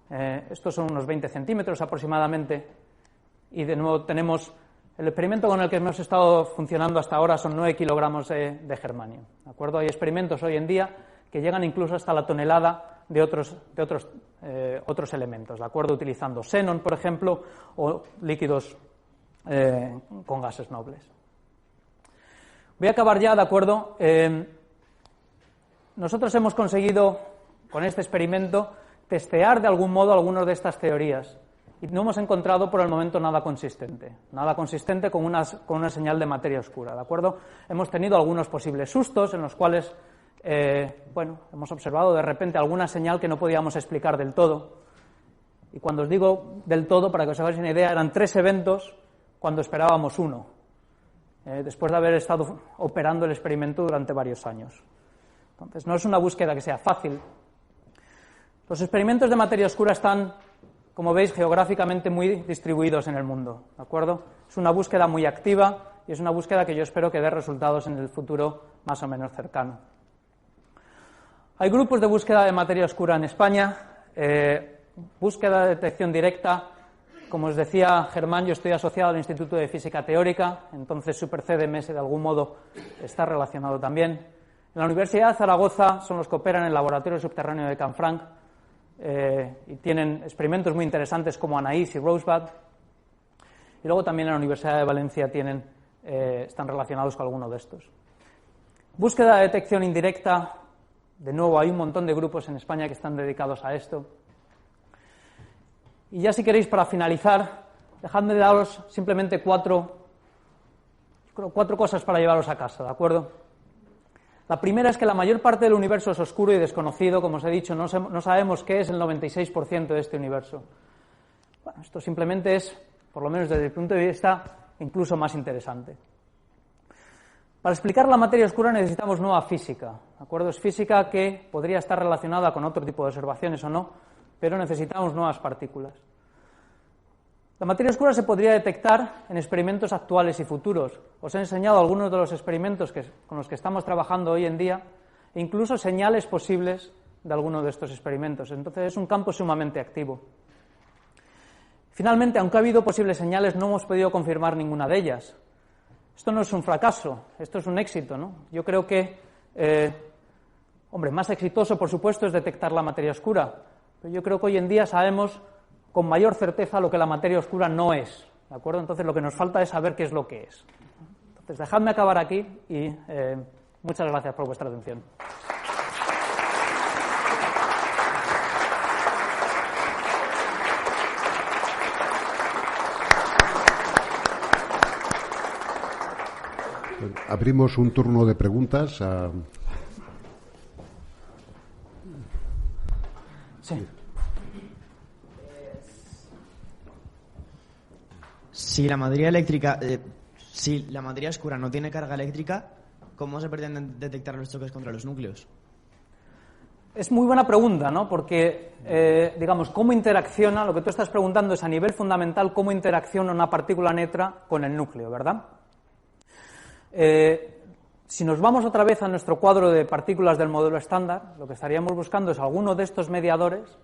Estos son unos 20 centímetros aproximadamente, y de nuevo tenemos el experimento con el que hemos estado funcionando hasta ahora son 9 kilogramos de germanio, ¿de acuerdo? Hay experimentos hoy en día que llegan incluso hasta la tonelada de otros elementos, ¿de acuerdo? Utilizando xenón, por ejemplo, o líquidos con gases nobles. Voy a acabar ya, ¿de acuerdo? Nosotros hemos conseguido, con este experimento, testear de algún modo algunas de estas teorías y no hemos encontrado por el momento nada consistente con una señal de materia oscura, ¿de acuerdo? Hemos tenido algunos posibles sustos en los cuales, hemos observado de repente alguna señal que no podíamos explicar del todo. Y cuando os digo del todo, para que os hagáis una idea, eran 3 eventos cuando esperábamos 1. Después de haber estado operando el experimento durante varios años. Entonces, no es una búsqueda que sea fácil. Los experimentos de materia oscura están, como veis, geográficamente muy distribuidos en el mundo, ¿de acuerdo? Es una búsqueda muy activa y es una búsqueda que yo espero que dé resultados en el futuro más o menos cercano. Hay grupos de búsqueda de materia oscura en España, búsqueda de detección directa. Como os decía Germán, yo estoy asociado al Instituto de Física Teórica, entonces SuperCDMS de algún modo está relacionado también. En la Universidad de Zaragoza son los que operan en el laboratorio subterráneo de Canfranc y tienen experimentos muy interesantes como Anaïs y Rosebud. Y luego también en la Universidad de Valencia están relacionados con alguno de estos. Búsqueda de detección indirecta, de nuevo hay un montón de grupos en España que están dedicados a esto. Y ya si queréis, para finalizar, dejadme de daros simplemente cuatro cosas para llevaros a casa, ¿de acuerdo? La primera es que la mayor parte del universo es oscuro y desconocido, como os he dicho, no sabemos qué es el 96% de este universo. Bueno, esto simplemente es, por lo menos desde el punto de vista, incluso más interesante. Para explicar la materia oscura necesitamos nueva física, ¿de acuerdo? Es física que podría estar relacionada con otro tipo de observaciones o no, pero necesitamos nuevas partículas. La materia oscura se podría detectar en experimentos actuales y futuros. Os he enseñado algunos de los experimentos con los que estamos trabajando hoy en día e incluso señales posibles de alguno de estos experimentos. Entonces es un campo sumamente activo. Finalmente, aunque ha habido posibles señales, no hemos podido confirmar ninguna de ellas. Esto no es un fracaso, esto es un éxito, ¿no? Yo creo que, más exitoso, por supuesto, es detectar la materia oscura. Pero yo creo que hoy en día sabemos con mayor certeza lo que la materia oscura no es, ¿de acuerdo? Entonces lo que nos falta es saber qué es lo que es. Entonces dejadme acabar aquí y muchas gracias por vuestra atención. Abrimos un turno de preguntas. Sí. Si la materia eléctrica, si la materia oscura no tiene carga eléctrica, ¿cómo se pretenden detectar los choques contra los núcleos? Es muy buena pregunta, ¿no? Porque, cómo interacciona, lo que tú estás preguntando es a nivel fundamental cómo interacciona una partícula neutra con el núcleo, ¿verdad? Si nos vamos otra vez a nuestro cuadro de partículas del modelo estándar, lo que estaríamos buscando es alguno de estos mediadores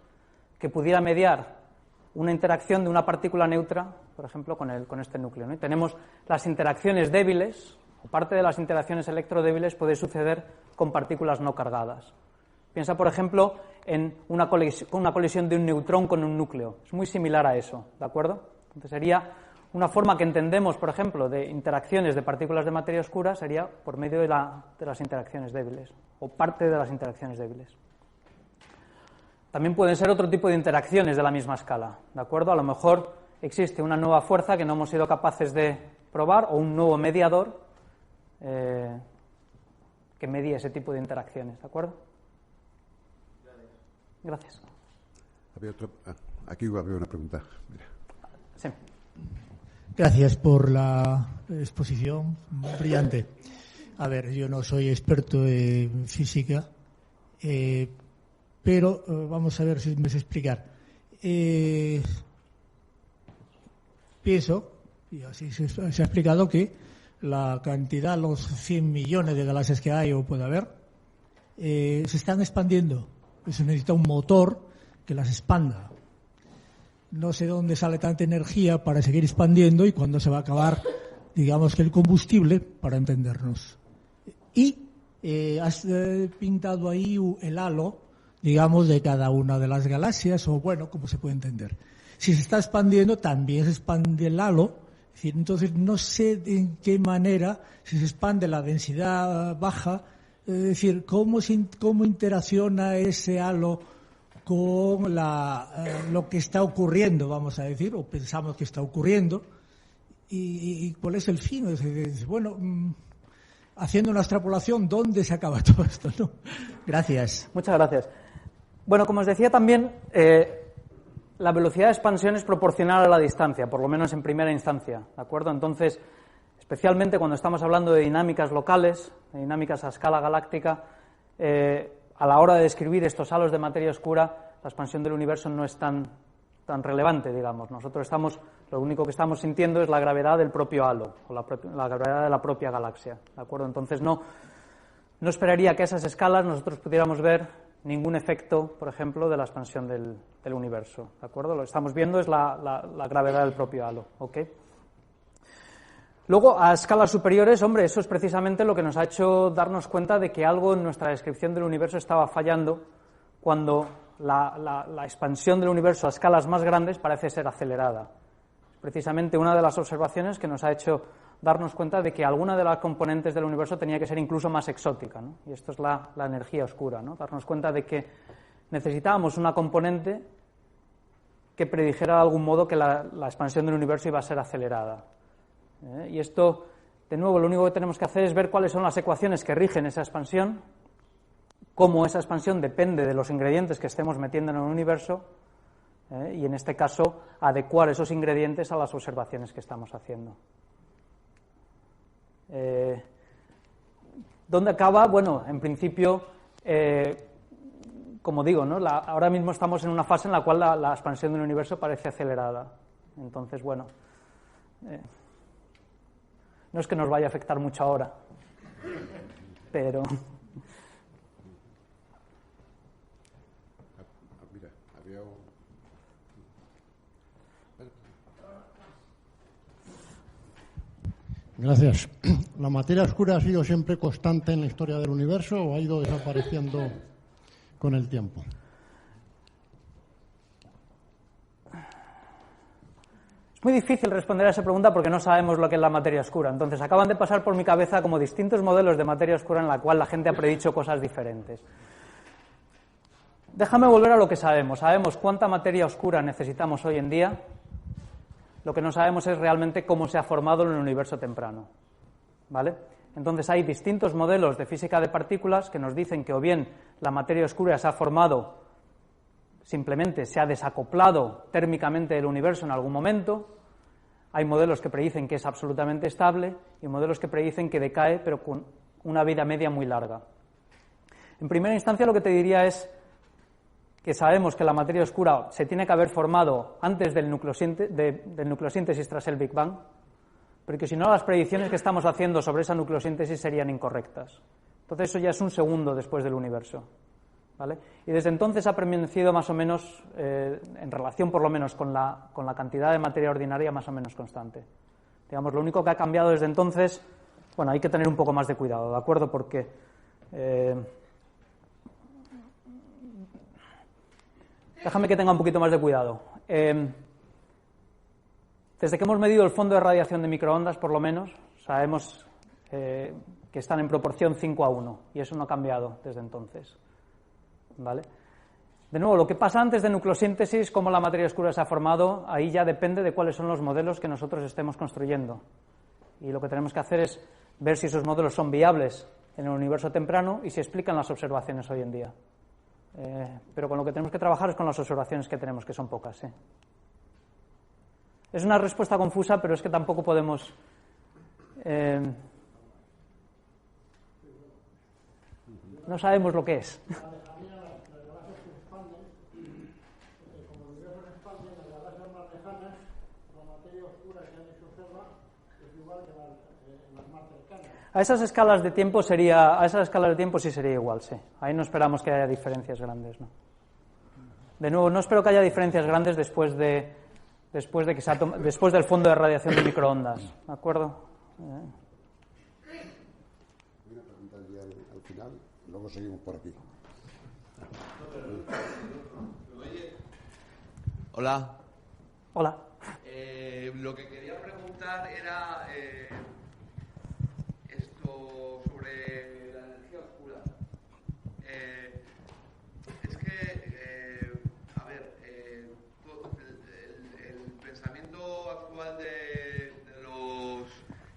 que pudiera mediar una interacción de una partícula neutra, por ejemplo, con este núcleo, ¿no? Y tenemos las interacciones débiles, o parte de las interacciones electrodébiles puede suceder con partículas no cargadas. Piensa, por ejemplo, en una colisión de un neutrón con un núcleo. Es muy similar a eso, ¿de acuerdo? Entonces sería una forma que entendemos, por ejemplo, de interacciones de partículas de materia oscura sería por medio de las interacciones débiles, o parte de las interacciones débiles. También pueden ser otro tipo de interacciones de la misma escala, ¿de acuerdo? A lo mejor existe una nueva fuerza que no hemos sido capaces de probar, o un nuevo mediador que medie ese tipo de interacciones, ¿de acuerdo? Gracias. Aquí había una pregunta. Mira. Sí. Gracias por la exposición brillante. A ver, yo no soy experto en física, pero vamos a ver si me sé explicar. Pienso, y así se ha explicado, que la cantidad, los 100 millones de galaxias que hay o puede haber, se están expandiendo. Se necesita un motor que las expanda. No sé dónde sale tanta energía para seguir expandiendo y cuándo se va a acabar, digamos, que el combustible, para entendernos. Y has pintado ahí el halo, digamos, de cada una de las galaxias, o bueno, ¿cómo se puede entender? Si se está expandiendo, también se expande el halo. Es decir, entonces no sé en qué manera, si se expande la densidad baja, es decir, cómo interacciona ese halo con lo que está ocurriendo, vamos a decir, o pensamos que está ocurriendo, y cuál es el fin. Bueno, haciendo una extrapolación, ¿dónde se acaba todo esto, no? Gracias. Muchas gracias. Bueno, como os decía también, la velocidad de expansión es proporcional a la distancia, por lo menos en primera instancia, ¿de acuerdo? Entonces, especialmente cuando estamos hablando de dinámicas locales, de dinámicas a escala galáctica, a la hora de describir estos halos de materia oscura, la expansión del universo no es tan tan relevante, digamos. Nosotros lo único que estamos sintiendo es la gravedad del propio halo, o la gravedad de la propia galaxia, ¿de acuerdo? Entonces no esperaría que a esas escalas nosotros pudiéramos ver ningún efecto, por ejemplo, de la expansión del universo, ¿de acuerdo? Lo que estamos viendo es la gravedad del propio halo, ¿ok? Luego, a escalas superiores, hombre, eso es precisamente lo que nos ha hecho darnos cuenta de que algo en nuestra descripción del universo estaba fallando cuando la expansión del universo a escalas más grandes parece ser acelerada. Precisamente una de las observaciones que nos ha hecho darnos cuenta de que alguna de las componentes del universo tenía que ser incluso más exótica, ¿no? Y esto es la energía oscura, ¿no? Darnos cuenta de que necesitábamos una componente que predijera de algún modo que la expansión del universo iba a ser acelerada. Y esto, de nuevo, lo único que tenemos que hacer es ver cuáles son las ecuaciones que rigen esa expansión, cómo esa expansión depende de los ingredientes que estemos metiendo en el universo, y en este caso adecuar esos ingredientes a las observaciones que estamos haciendo. ¿Dónde acaba? Bueno, en principio, como digo, ¿no? Ahora mismo estamos en una fase en la cual la expansión del universo parece acelerada. Entonces, bueno, no es que nos vaya a afectar mucho ahora, pero... Mira, había un... Gracias. ¿La materia oscura ha sido siempre constante en la historia del universo o ha ido desapareciendo con el tiempo? Es muy difícil responder a esa pregunta porque no sabemos lo que es la materia oscura. Entonces, acaban de pasar por mi cabeza como distintos modelos de materia oscura en la cual la gente ha predicho cosas diferentes. Déjame volver a lo que sabemos. Sabemos cuánta materia oscura necesitamos hoy en día. Lo que no sabemos es realmente cómo se ha formado en el universo temprano, ¿vale? Entonces hay distintos modelos de física de partículas que nos dicen que o bien la materia oscura se ha formado, simplemente se ha desacoplado térmicamente del universo en algún momento. Hay modelos que predicen que es absolutamente estable y modelos que predicen que decae, pero con una vida media muy larga. En primera instancia, lo que te diría es que sabemos que la materia oscura se tiene que haber formado antes del nucleosíntesis tras el Big Bang, porque si no, las predicciones que estamos haciendo sobre esa nucleosíntesis serían incorrectas. Entonces eso ya es un segundo después del universo, ¿vale? Y desde entonces ha permanecido más o menos, en relación por lo menos con la cantidad de materia ordinaria, más o menos constante. Digamos, lo único que ha cambiado desde entonces, bueno, hay que tener un poco más de cuidado, ¿de acuerdo? Porque... déjame que tenga un poquito más de cuidado. Desde que hemos medido el fondo de radiación de microondas, por lo menos, sabemos que están en proporción 5:1, y eso no ha cambiado desde entonces, ¿vale? De nuevo, lo que pasa antes de nucleosíntesis, cómo la materia oscura se ha formado, ahí ya depende de cuáles son los modelos que nosotros estemos construyendo. Y lo que tenemos que hacer es ver si esos modelos son viables en el universo temprano y si explican las observaciones hoy en día. Pero con lo que tenemos que trabajar es con las observaciones que tenemos, que son pocas. Es una respuesta confusa, pero es que tampoco podemos... no sabemos lo que es. A esas escalas de tiempo sí sería igual, sí. Ahí no esperamos que haya diferencias grandes, ¿no? De nuevo, no espero que haya diferencias grandes después del fondo de radiación de microondas, ¿de acuerdo? Una pregunta al final, luego seguimos por aquí. Hola. Hola. Lo que quería preguntar era esto sobre la energía oscura. Es que, a ver, el pensamiento actual de los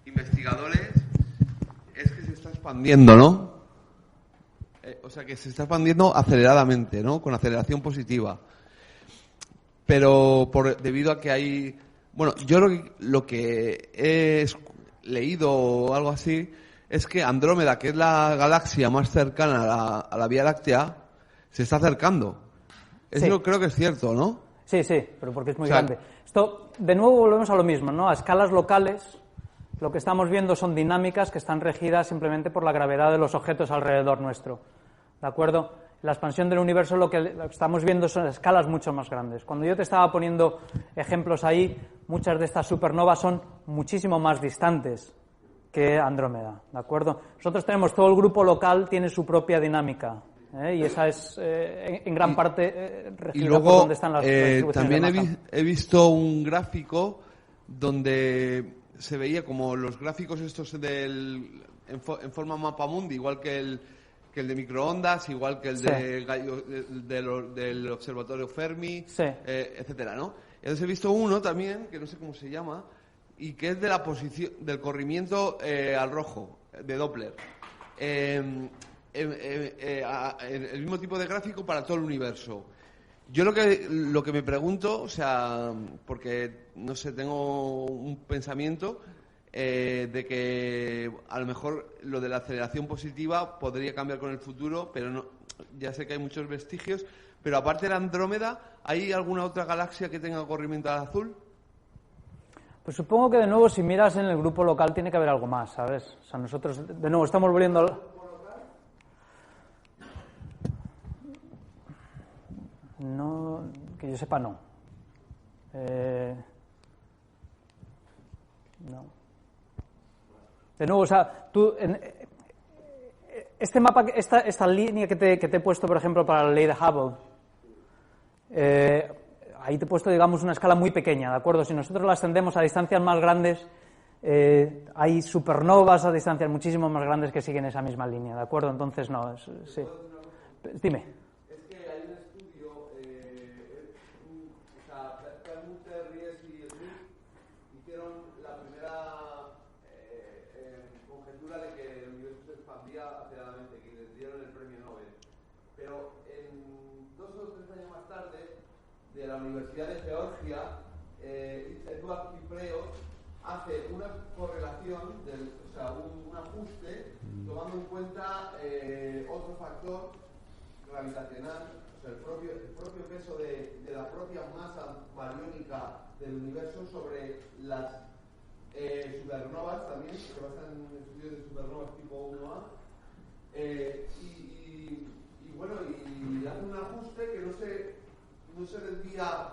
investigadores es que se está expandiendo, ¿no? O sea, que se está expandiendo aceleradamente, ¿no? Con aceleración positiva. Pero debido a que hay... Bueno, yo lo que he leído o algo así es que Andrómeda, que es la galaxia más cercana a la Vía Láctea, se está acercando. Eso Sí. creo que es cierto, ¿no? Sí, pero porque es muy grande. Esto, de nuevo, volvemos a lo mismo, ¿no? A escalas locales, lo que estamos viendo son dinámicas que están regidas simplemente por la gravedad de los objetos alrededor nuestro. ¿De acuerdo? La expansión del universo lo que estamos viendo son escalas mucho más grandes. Cuando yo te estaba poniendo ejemplos ahí, muchas de estas supernovas son muchísimo más distantes que Andrómeda, ¿de acuerdo? Nosotros tenemos todo el grupo local, tiene su propia dinámica, y esa es en gran parte regida y luego, por donde están las distribuciones también de masa. he visto un gráfico donde se veía como los gráficos estos en forma mapamundi, igual que el de microondas, igual que el del observatorio Fermi, etcétera, ¿no? Entonces he visto uno también, que no sé cómo se llama, y que es de la posición del corrimiento al rojo, de Doppler. El mismo tipo de gráfico para todo el universo. Yo lo que me pregunto, o sea, porque, no sé, tengo un pensamiento de que a lo mejor lo de la aceleración positiva podría cambiar con el futuro, pero no, ya sé que hay muchos vestigios, pero aparte de la Andrómeda, ¿hay alguna otra galaxia que tenga corrimiento al azul? Pues supongo que, de nuevo, si miras en el grupo local tiene que haber algo más, ¿sabes? O sea, nosotros, de nuevo, estamos volviendo al... No, que yo sepa, no. No. De nuevo, o sea, tú, este mapa, esta línea que te he puesto, por ejemplo, para la ley de Hubble, ahí te he puesto, digamos, una escala muy pequeña, ¿de acuerdo? Si nosotros la extendemos a distancias más grandes, hay supernovas a distancias muchísimo más grandes que siguen esa misma línea, ¿de acuerdo? Entonces, no, sí. Dime. De la Universidad de Georgia, Eduard Kipreos hace una correlación, o sea, un ajuste, tomando en cuenta otro factor gravitacional, o sea, el propio peso de la propia masa bariónica del universo sobre las supernovas también, que se basan en estudios de supernovas tipo 1A, y bueno, y hace un ajuste que no se desvía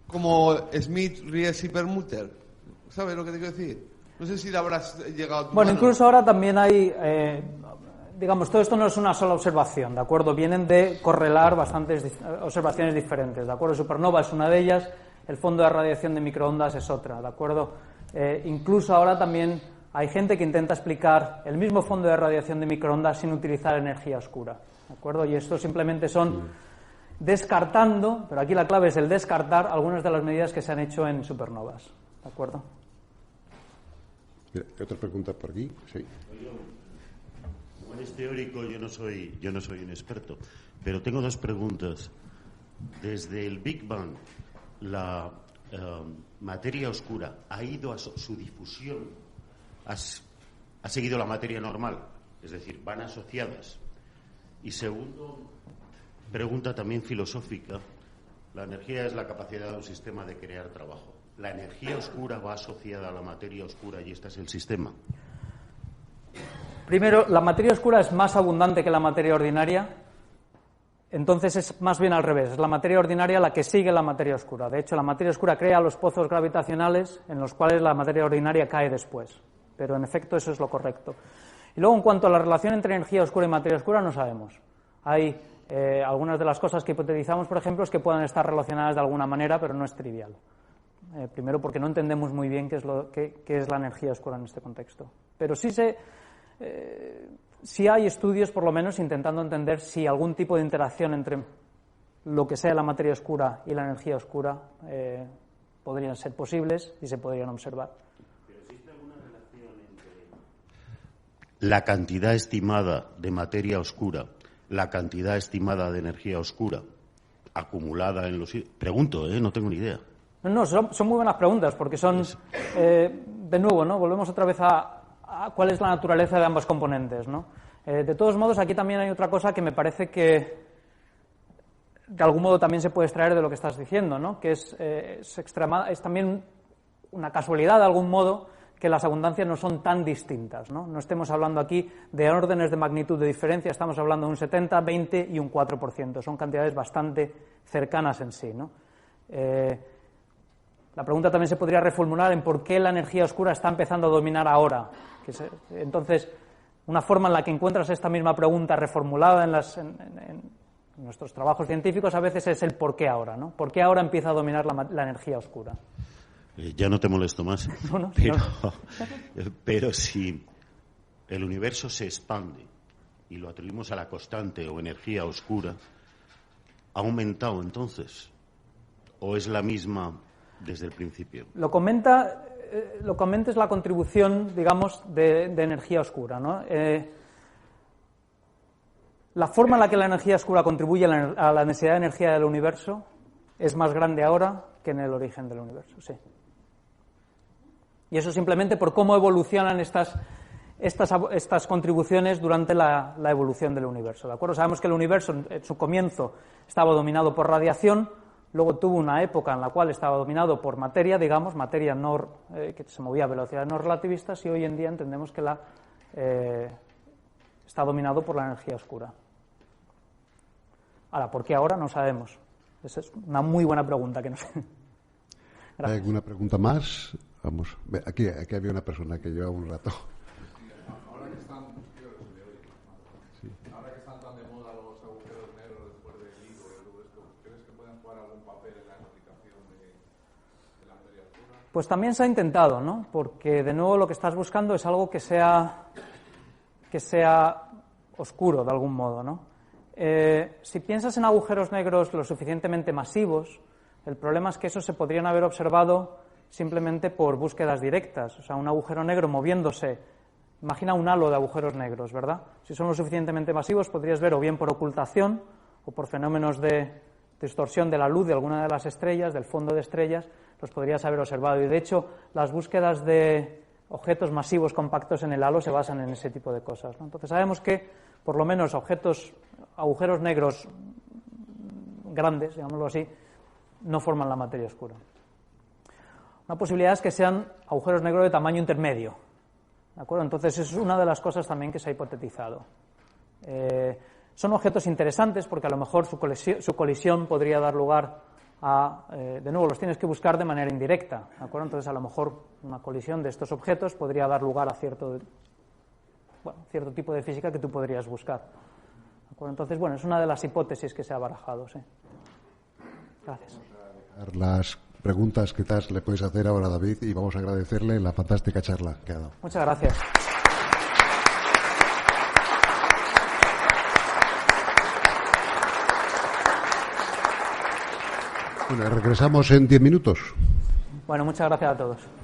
como Smith, Ries y Perlmutter. ¿Sabes lo que te quiero decir? No sé si le habrás llegado a tu mano. Incluso ahora también hay, digamos, todo esto no es una sola observación, ¿de acuerdo? Vienen de correlar bastantes observaciones diferentes, ¿de acuerdo? Supernova es una de ellas, el fondo de radiación de microondas es otra, ¿de acuerdo? Incluso ahora también hay gente que intenta explicar el mismo fondo de radiación de microondas sin utilizar energía oscura, ¿de acuerdo? Y esto simplemente son descartando, pero aquí la clave es el descartar algunas de las medidas que se han hecho en supernovas, ¿de acuerdo? Otra pregunta por aquí, sí. Como eres teórico, yo no soy un experto, pero tengo dos preguntas. Desde el Big Bang, la materia oscura ha ido a su difusión, ha seguido la materia normal, es decir, van asociadas. Y segundo, pregunta también filosófica, la energía es la capacidad de un sistema de crear trabajo. ¿La energía oscura va asociada a la materia oscura y este es el sistema? Primero, la materia oscura es más abundante que la materia ordinaria, entonces es más bien al revés, es la materia ordinaria la que sigue la materia oscura. De hecho, la materia oscura crea los pozos gravitacionales en los cuales la materia ordinaria cae después, pero en efecto eso es lo correcto. Y luego, en cuanto a la relación entre energía oscura y materia oscura, no sabemos. Hay algunas de las cosas que hipotetizamos, por ejemplo, es que puedan estar relacionadas de alguna manera, pero no es trivial. Primero, porque no entendemos muy bien qué es la energía oscura en este contexto. Pero sí hay estudios, por lo menos, intentando entender si algún tipo de interacción entre lo que sea la materia oscura y la energía oscura podrían ser posibles y se podrían observar. ¿Pero existe alguna relación entre la cantidad estimada de materia oscura, la cantidad estimada de energía oscura acumulada en los... Pregunto, no tengo ni idea. No, son muy buenas preguntas, porque son, de nuevo, ¿no? Volvemos otra vez a cuál es la naturaleza de ambos componentes, ¿no? De todos modos, aquí también hay otra cosa que me parece que de algún modo también se puede extraer de lo que estás diciendo, ¿no? Que es también una casualidad, de algún modo, que las abundancias no son tan distintas, ¿no? No estemos hablando aquí de órdenes de magnitud de diferencia, estamos hablando de un 70, 20 y un 4%. Son cantidades bastante cercanas en sí, ¿no? La pregunta también se podría reformular en por qué la energía oscura está empezando a dominar ahora. Entonces, una forma en la que encuentras esta misma pregunta reformulada en nuestros trabajos científicos a veces es el por qué ahora, ¿no? ¿Por qué ahora empieza a dominar la energía oscura? Ya no te molesto más, No, pero si el universo se expande y lo atribuimos a la constante o energía oscura, ¿ha aumentado entonces? ¿O es la misma desde el principio? Lo comenta es la contribución, digamos, de energía oscura, ¿no? La forma en la que la energía oscura contribuye a la densidad de energía del universo es más grande ahora que en el origen del universo, sí. Y eso simplemente por cómo evolucionan estas contribuciones durante la evolución del universo, ¿de acuerdo? Sabemos que el universo en su comienzo estaba dominado por radiación, luego tuvo una época en la cual estaba dominado por materia, digamos, materia que se movía a velocidades no relativistas, y hoy en día entendemos que está dominado por la energía oscura. Ahora, ¿por qué ahora? No sabemos. Esa es una muy buena pregunta que no sé. ¿Hay alguna pregunta más? Vamos, aquí había una persona que lleva un rato. Ahora que están tan de moda los agujeros negros después del LIGO y todo esto, ¿crees que pueden jugar algún papel en la explicación de la materia oscura? Pues también se ha intentado, ¿no? Porque de nuevo lo que estás buscando es algo que sea oscuro de algún modo, ¿no? Si piensas en agujeros negros lo suficientemente masivos, el problema es que esos se podrían haber observado simplemente por búsquedas directas. O sea, un agujero negro moviéndose, imagina un halo de agujeros negros, ¿verdad? Si son lo suficientemente masivos podrías ver o bien por ocultación o por fenómenos de distorsión de la luz de alguna de las estrellas, del fondo de estrellas, los podrías haber observado. Y de hecho, las búsquedas de objetos masivos compactos en el halo se basan en ese tipo de cosas, ¿no? Entonces sabemos que, por lo menos, agujeros negros grandes, digámoslo así, no forman la materia oscura. Una posibilidad es que sean agujeros negros de tamaño intermedio, ¿de acuerdo? Entonces es una de las cosas también que se ha hipotetizado. Son objetos interesantes porque a lo mejor su colisión podría dar lugar a... de nuevo, los tienes que buscar de manera indirecta, ¿de acuerdo? Entonces a lo mejor una colisión de estos objetos podría dar lugar a cierto tipo de física que tú podrías buscar, ¿de acuerdo? Entonces, bueno, es una de las hipótesis que se ha barajado, sí. Gracias. Las preguntas que le puedes hacer ahora a David y vamos a agradecerle la fantástica charla que ha dado. Muchas gracias. Bueno, regresamos en 10 minutos. Bueno, muchas gracias a todos.